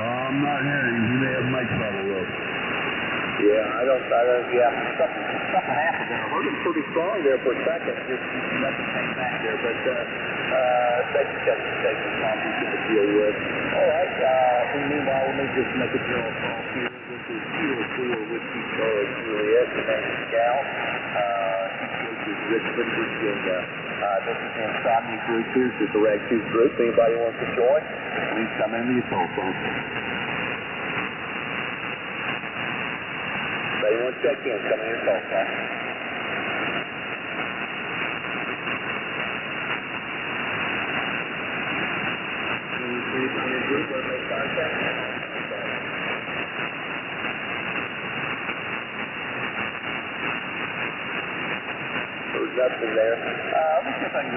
I'm not hearing. You may have mic trouble, though. Yeah, I don't, something happened there. I heard him pretty strong there for a second. Just nothing came back there, but that's probably going to deal with. All right, meanwhile, let me just make a general call here. This is Kilo 4 Whiskey Charlie Juliet, the name is Gal. This is Richmond, Virginia. This is the Insomnia Group. Here's the Direct 2 group. Anybody wants to join, please come into your cell phone. Anyone check in, come in your call sign. Group, want to make contact? There's nothing there. Let me see if I can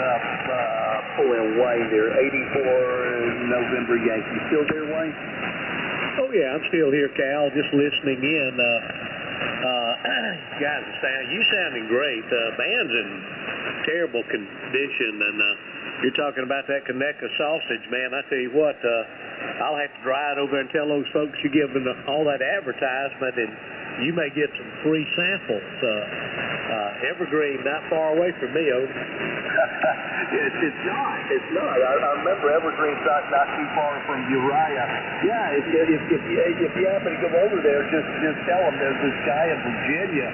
pull in Wayne there. 84 November Yankee. Still there, Wayne? Oh, yeah, I'm still here, Cal, just listening in. Guys, you sounding great. Band's in terrible condition, and you're talking about that Conecuh sausage, man. I tell you what, I'll have to drive over and tell those folks you're giving all that advertisement, and you may get some free samples. Evergreen, not far away from me, Odin. It's not. It's not. I remember Evergreen's not too far from Uriah. Yeah, if you happen to come over there, just tell them there's this guy in Virginia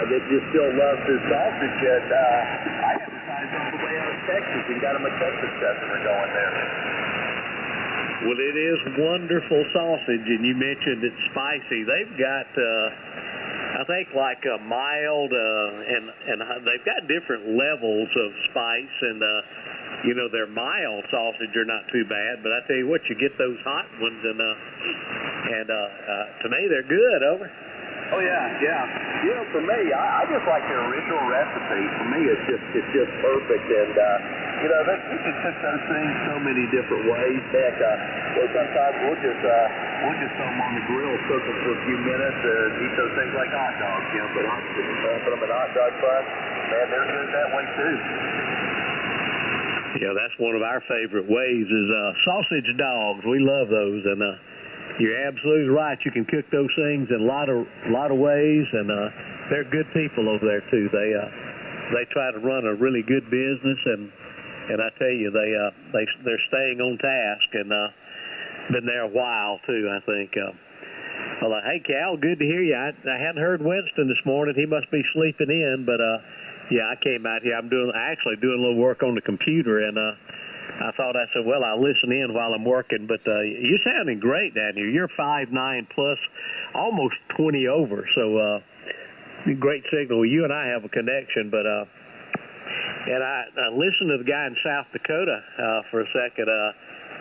that just still loves his sausage. And I advertised all the way out of Texas and got him a Texas customer going there. Well, it is wonderful sausage, and you mentioned it's spicy. They've got, I think, like a mild, and they've got different levels of spice, and their mild sausage are not too bad. But I tell you what, you get those hot ones, and to me they're good. Over. Oh yeah. For me, I just like their original recipe. For me, it's just perfect, and you can cook those things so many different ways. Heck, sometimes we'll just throw them on the grill, cook them for a few minutes, and eat those things like hot dogs. Put them in hot dog bun. Man, they're good that way too. Yeah, that's one of our favorite ways is sausage dogs. We love those, and you're absolutely right. You can cook those things in a lot of ways, and they're good people over there too. They try to run a really good business, and I tell you, they're staying on task, and been there a while too, I think. Well, hey Cal, good to hear you. I hadn't heard Winston this morning. He must be sleeping in, but yeah, I came out here. I'm actually doing a little work on the computer, and I said, well, I'll listen in while I'm working. But you're sounding great down here. You're 5'9" plus, almost 20 over. So great signal. You and I have a connection. But and I listened to the guy in South Dakota for a second.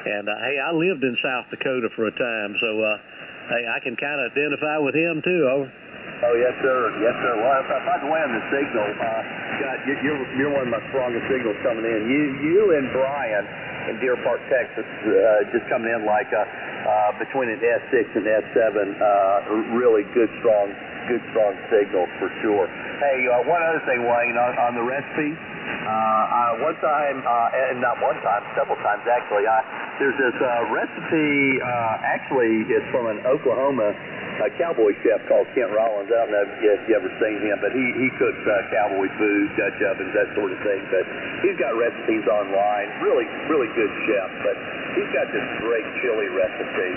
Hey, I lived in South Dakota for a time, so hey, I can kind of identify with him too. Over. Oh, yes, sir. Yes, sir. Well, by the way, on the signal, God, you're one of my strongest signals coming in. You and Brian in Deer Park, Texas, just coming in like between an S6 and S7, really good, strong signals for sure. Hey, one other thing, Wayne, on the recipe. One time, and not one time, several times actually, there's this recipe, actually it's from an Oklahoma cowboy chef called Kent Rollins. I don't know if you ever seen him, but he cooks cowboy food, Dutch ovens, that sort of thing. But he's got recipes online. Really, really good chef. But he's got this great chili recipe,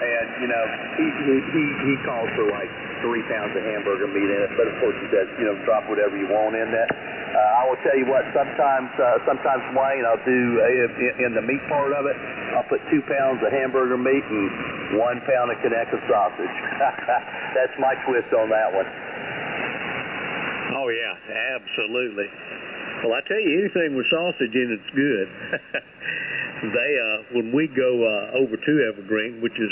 and he calls for like 3 pounds of hamburger meat in it. But of course he says, drop whatever you want in that. I will tell you what. Sometimes Wayne, I'll do in the meat part of it. I'll put 2 pounds of hamburger meat and 1 pound of Conecuh sausage. That's my twist on that one. Oh, yeah, absolutely. Well, I tell you, anything with sausage in it's good. When we go over to Evergreen, which is,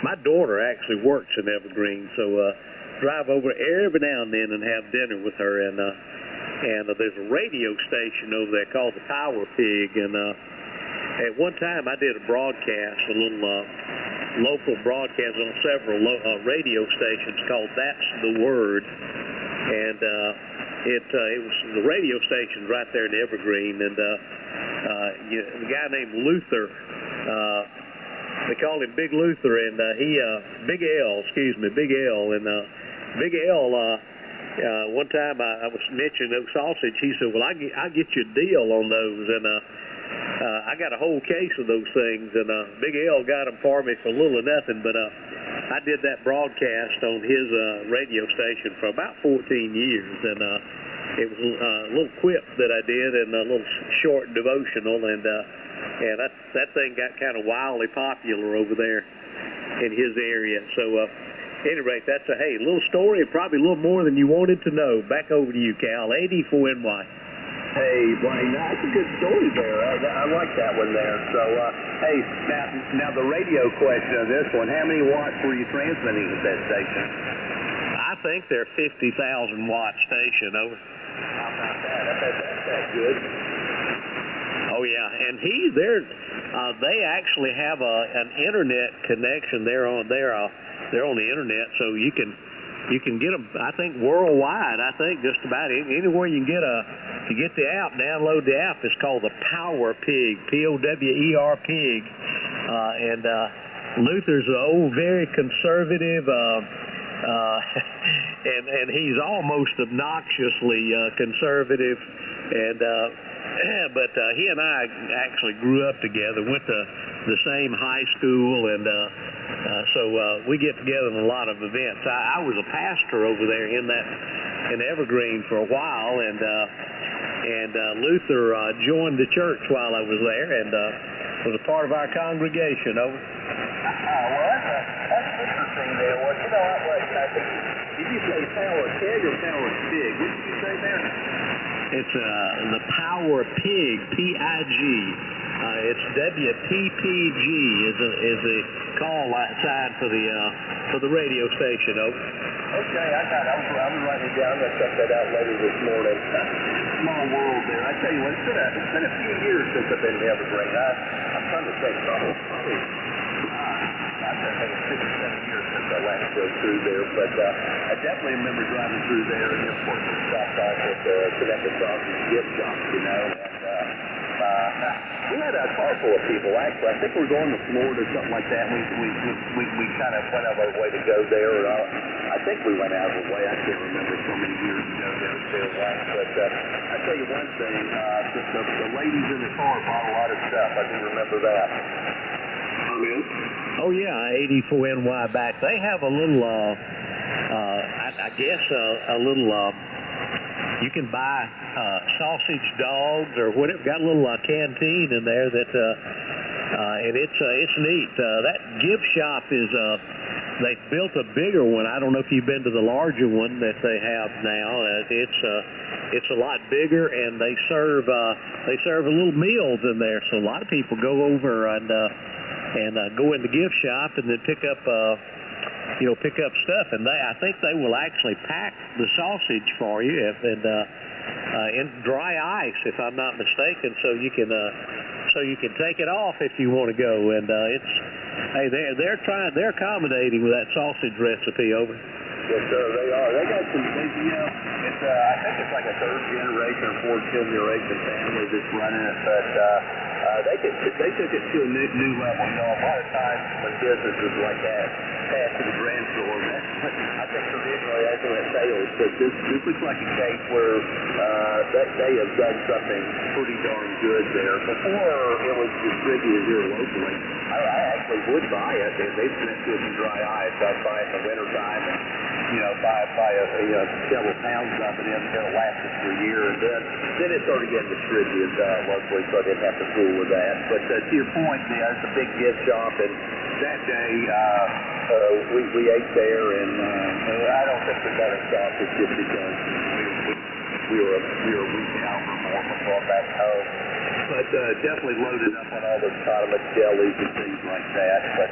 my daughter actually works in Evergreen, so drive over every now and then and have dinner with her. And there's a radio station over there called the Power Pig. And at one time I did a broadcast, a little local broadcast on several radio stations called That's the Word. And it was the radio stations right there in Evergreen, and the guy named Luther, they called him Big Luther, and Big L, and Big L, one time I was mentioning those sausage. He said, well, I'll get you a deal on those, and I got a whole case of those things, and Big L got them for me for a little or nothing, but I did that broadcast on his radio station for about 14 years, and it was a little quip that I did and a little short devotional, and that thing got kind of wildly popular over there in his area. So, at any rate, that's a little story, probably a little more than you wanted to know. Back over to you, Cal. 84NY. Hey, Blaine, that's a good story there. I like that one there. So, hey, now the radio question of this one, how many watts were you transmitting at that station? I think they're 50,000 watt station. Over. How about that? I bet that's that good. Oh yeah, and they actually have an internet connection. They're on the internet, so you can get them. I think worldwide. I think just about anywhere you can get to get the app. Download the app. It's called the Power Pig, POWER Pig, and Luther's an old, very conservative. And he's almost obnoxiously conservative, and but he and I actually grew up together, went to the same high school, and so we get together in a lot of events. I was a pastor over there in Evergreen for a while, and Luther joined the church while I was there, and was a part of our congregation. Over. Well, that's interesting there. Well, you know, did you say Power Pig or Power Pig? What did you say there? It's the Power Pig, P-I-G. It's WPPG is a call sign for the radio station. Over. Okay, I was writing it down. I'm going to check that out later this morning. Small world there. I tell you what, it's been a few years since I've been to Evergreen. I'm trying to think, probably I've been thinking 6 or 7 years since I last drove through there, but I definitely remember driving through there, and of course we stopped off at the Connected Sausage gift shop, you know, and we had a car full of people, actually. I think we were going to Florida or something like that. We kind of went out of our way to go there. I think we went out of our way. I can't remember so many years ago there was. But I tell you one thing, the ladies in the car bought a lot of stuff. I do remember that. Oh yeah, 84NY back. They have a little, I guess a little. You can buy sausage dogs or whatever. Got a little canteen in there that, and it's neat. That gift shop is. They built a bigger one. I don't know if you've been to the larger one that they have now. It's a lot bigger, and they serve a little meals in there. So a lot of people go over and go in the gift shop and then pick up stuff. And I think they will actually pack the sausage for you and in dry ice, if I'm not mistaken, so you can take it off if you want to go. And they're accommodating with that sausage recipe over. Yes, sir, they are. They got some, it's I think it's like a third generation or fourth generation family that's running it, but they took it to a new level. You know, a lot of times when businesses like that pass to the grand store, I think traditionally that's when it fails. But this looks like a case where they have done something pretty darn good there. Before it was distributed here locally, I actually would buy it. They sent it to us in dry ice. I'd buy it in the wintertime and, you know, buy several pounds of it in. It'll last us for a year. And then it started getting distributed locally, so I didn't have to fool with that. But to your point, it's a big gift shop, and that day, we ate there, and I don't think we got a sausage just because we were a week out or more from going back home. But definitely loaded up on all those condiments, jellies, and things like that. But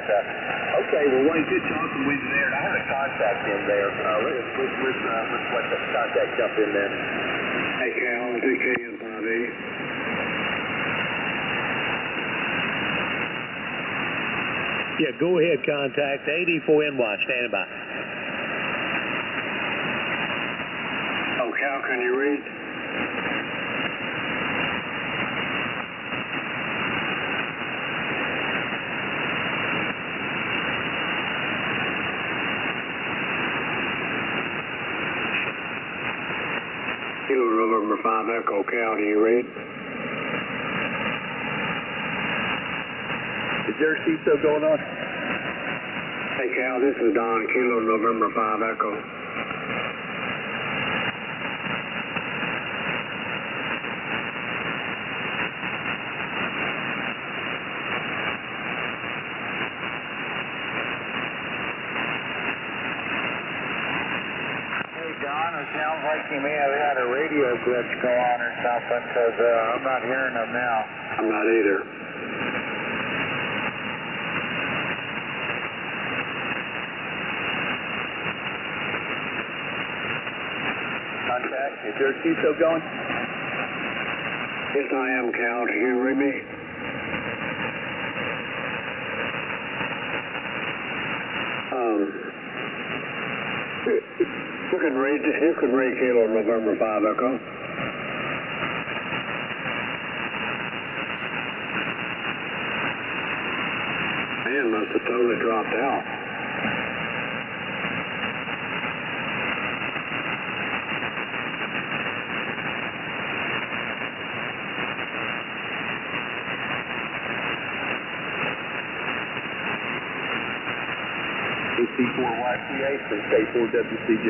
okay, well, Wayne, good talking with you there. And I have a contact in there. Let's let the contact jump in there. Hey, Cal, DKN 580. Yeah, go ahead, contact 84NY, standing by. Oh, Cal, can you read? Kilo November 5 Echo, Cal, do you read? Is there a CISO going on? Hey, Cal, this is Don, Kilo November 5 Echo. Hey, Don, it sounds like you may have had a radio glitch go on or something, because I'm not hearing them now. I'm not either. Contact. Is there a CISO going? Yes, I am, Cal. Do you read me? You can read Kilo November 5 Echo. Man, must have totally dropped out. C4YCA from K4WCJ.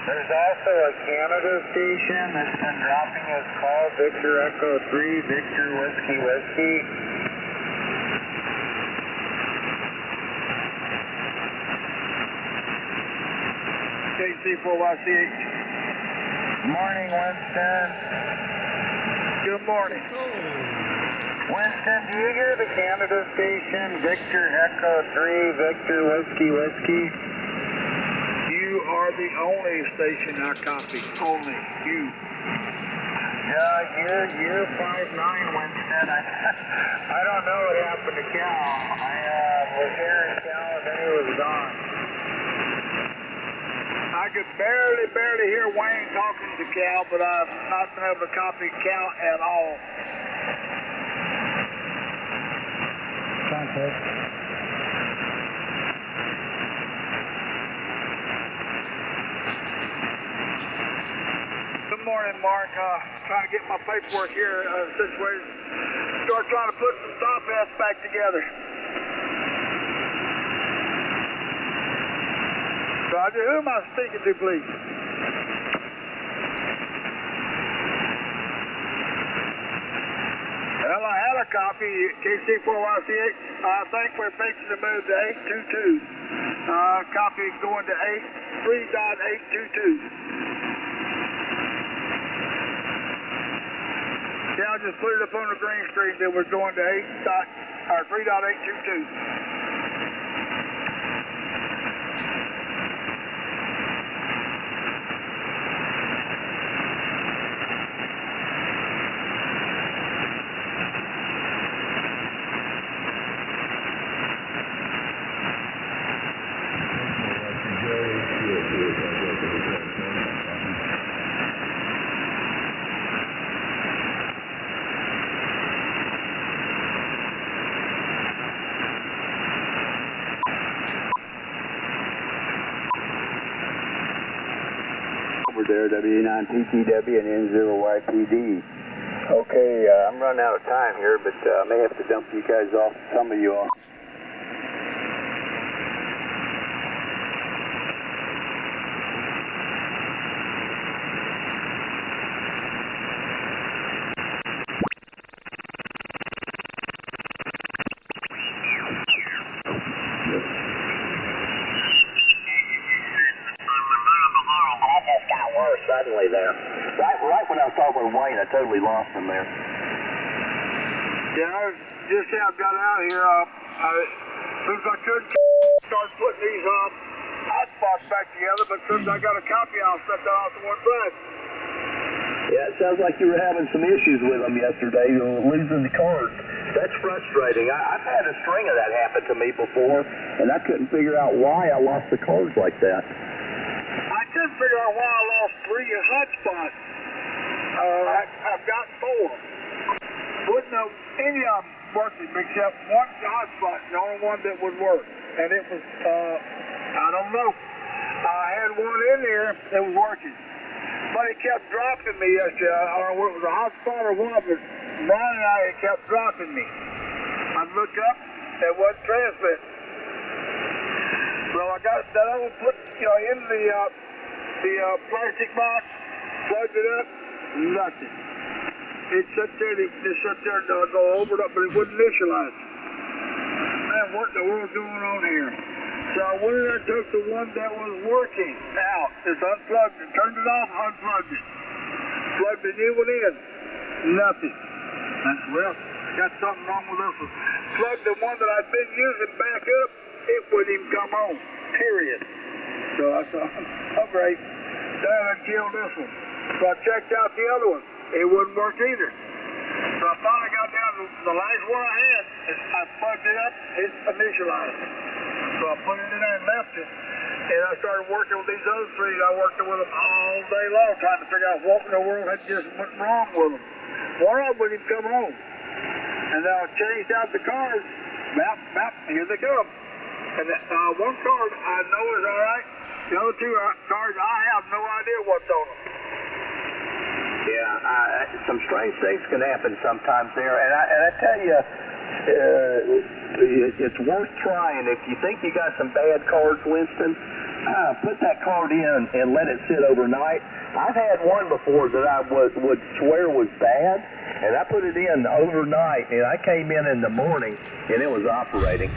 There's also a Canada station that's been dropping us call, Victor Echo 3, Victor Whiskey Whiskey. KC4YCH. Morning, Winston. Good morning. Winston, do you hear the Canada station, Victor Echo 3, Victor Whiskey Whiskey? You are the only station I copy. Only you. Yeah, you're 5'9", Winston. I don't know what happened to Cal. I was hearing Cal and then he was gone. I could barely hear Wayne talking to Cal, but I've not been able to copy Cal at all. Contact. Good morning, Mark. Trying to get my paperwork here situated. Start trying to put some stop hats back together. Roger, who am I speaking to, please? Well, I had a copy, KC4YCH. I think we're fixing to move to 822. Copy going to 3.822. Yeah, I just put it up on the green screen that we're going to 3.822. There, WE9TTW and N0YPD. Okay, I'm running out of time here, but I may have to dump you guys off. Some of you off. there. Right when I was talking with Wayne, I totally lost him there. Yeah, just how I got out of here, as soon as I could, start putting these hotspots back together, but as soon as I got a copy, I'll set that off to one side. Yeah, it sounds like you were having some issues with them yesterday, losing the cards. That's frustrating. I've had a string of that happen to me before, and I couldn't figure out why I lost the cards like that. I couldn't figure out why I lost 3 hotspots. I've got 4. Wouldn't know any of them working except one hotspot, the only one that would work. And it was, I don't know. I had one in there that was working. But it kept dropping me yesterday. I don't know if it was a hotspot or what, but Brian and I, it kept dropping me. I looked up, it wasn't transmitting. So I got that over, put in the plastic box, plugged it up, nothing. It sat there, just sat there and go over it up, but it wouldn't initialize. Man, what in the world's going on here? So I went in and took the one that was working out. Just unplugged it, turned it off, unplugged it. Plugged the new one in, nothing. Well, got something wrong with this one. Plugged the one that I'd been using back up, it wouldn't even come on, period. So I thought, oh great, that would kill this one. So I checked out the other one. It wouldn't work either. So I finally got down to the last one I had, and I plugged it up, it initialized. So I put it in there and left it, and I started working with these other 3. I worked with them all day long, trying to figure out what in the world had just went wrong with them. One of them wouldn't even come home. And then I changed out the cards, here they come. And one card I know is all right. The other 2 cards, I have no idea what's on them. Yeah, some strange things can happen sometimes there, and I tell you, it's worth trying. If you think you got some bad cards, Winston, put that card in and let it sit overnight. I've had one before that I would swear was bad, and I put it in overnight, and I came in the morning, and it was operating.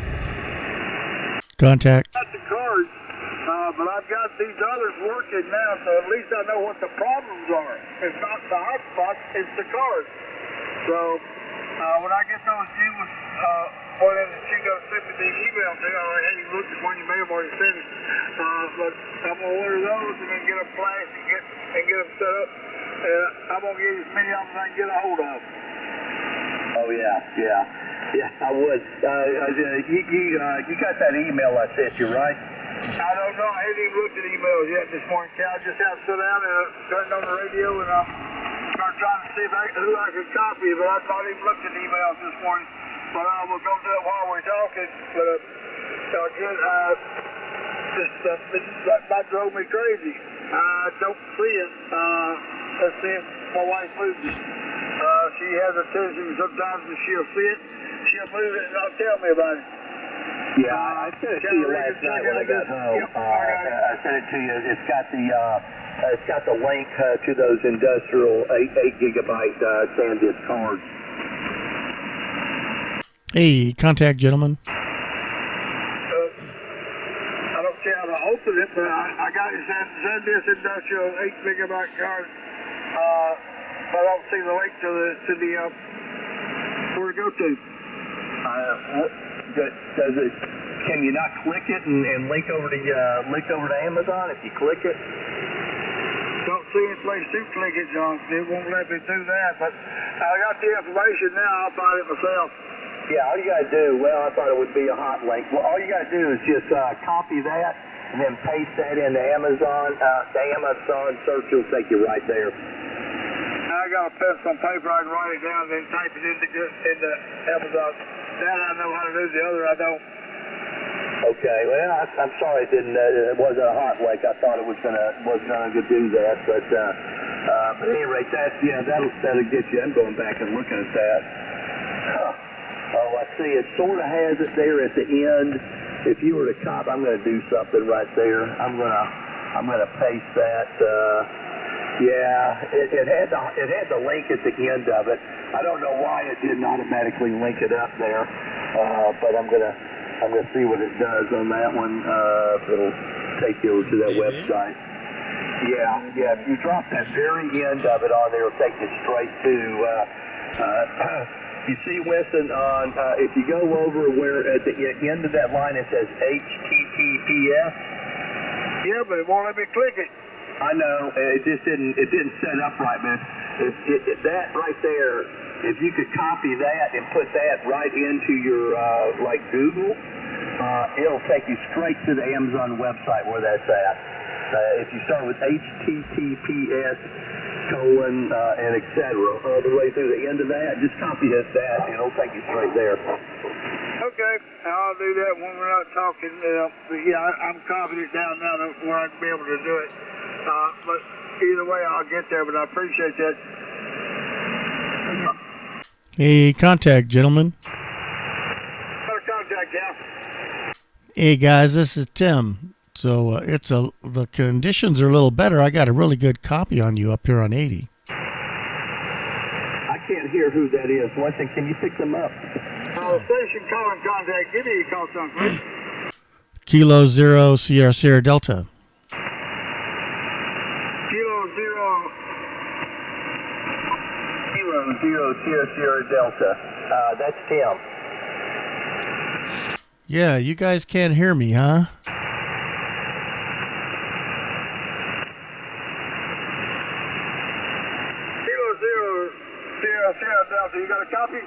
Contact. Got the cards, but I've got these others working now, so at least I know what the problems are. It's not the hotspots, it's the cards. So when I get those new ones, one of she goes send me the email to you, hey, you look at one you may have already sent it. But I'm gonna order those and then get them flashed and get them set up. And I'm gonna get as many of them as I can get a hold of. Oh yeah, I would. You got that email I sent you, right? I don't know. I haven't even looked at emails yet this morning, Cal. I just have to sit down and turn on the radio and start trying to see who I could copy. But I've not even looked at emails this morning. But I will go do it while we're talking. But again, that drove me crazy. I don't see it. Let's see if my wife moves it. She has a tendency sometimes when she'll see it, she'll move it and not tell me about it. Yeah, I sent it to you last night when I got home. I sent it to you. It's got the link to those industrial 8 gigabyte SanDisk cards. Hey, contact, gentlemen. I don't see how to open it, but I got it SanDisk industrial 8 gigabyte card. I don't see the link to the where to go to. Does it? Can you not click it and link over to Amazon if you click it? Don't see any place to click it, John. It won't let me do that. But I got the information now. I'll find it myself. Yeah, all you gotta do. Well, I thought it would be a hot link. Well, all you gotta do is just copy that and then paste that into Amazon. The Amazon search will take you right there. I got a pencil and paper. I can write it down and then type it into Amazon. That I know how to do. The other I don't. Okay. Well, I'm sorry it wasn't a hot link. I thought it was gonna do that, but at any rate, that'll get you. I'm going back and looking at that. Oh, I see. It sort of has it there at the end. If you were to copy, I'm going to do something right there. I'm going to paste that. Yeah, it had the link at the end of it. I don't know why it didn't automatically link it up there, but I'm gonna see what it does on that one. If it'll take you over to that website. Yeah. If you drop that very end of it on there, it'll take you straight to, you see, Winston, on, if you go over where at the end of that line it says HTTPS. Yeah, but it won't let me click it. I know, it didn't set up right, man. That right there, if you could copy that and put that right into your, like Google, it'll take you straight to the Amazon website where that's at. If you start with HTTPS, and et cetera, all the way through the end of that, just copy that, and it'll take you straight there. Okay, I'll do that when we're not talking. But yeah, I'm copying it down now where I can be able to do it. But either way, I'll get there, but I appreciate that. Hey, contact, gentlemen. Got a contact, yeah. Hey, guys, this is Tim. So the conditions are a little better. I got a really good copy on you up here on 80. I can't hear who that is. Winston, can you pick them up? Station calling contact. Give me a call, son, please. Kilo 0 Sierra Delta. Kilo 0 Sierra Delta. That's Tim. Yeah, you guys can't hear me, huh? Sierra Delta, you got a copy?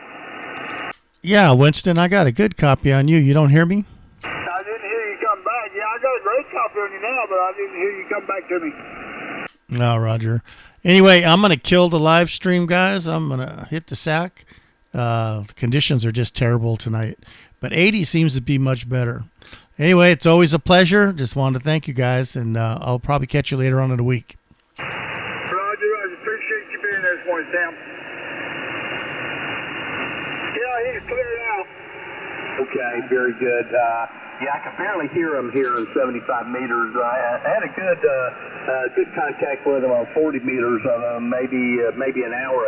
Yeah, Winston, I got a good copy on you. You don't hear me? I didn't hear you come back. Yeah, I got a great copy on you now, but I didn't hear you come back to me. No, Roger. Anyway, I'm going to kill the live stream, guys. I'm going to hit the sack. The conditions are just terrible tonight. But 80 seems to be much better. Anyway, it's always a pleasure. Just wanted to thank you guys, and I'll probably catch you later on in the week. Roger. Appreciate you being there this morning, Sam. Yeah, he's cleared out. Okay, very good. Yeah, I can barely hear him here in 75 meters. I had a good contact with him on 40 meters, maybe an hour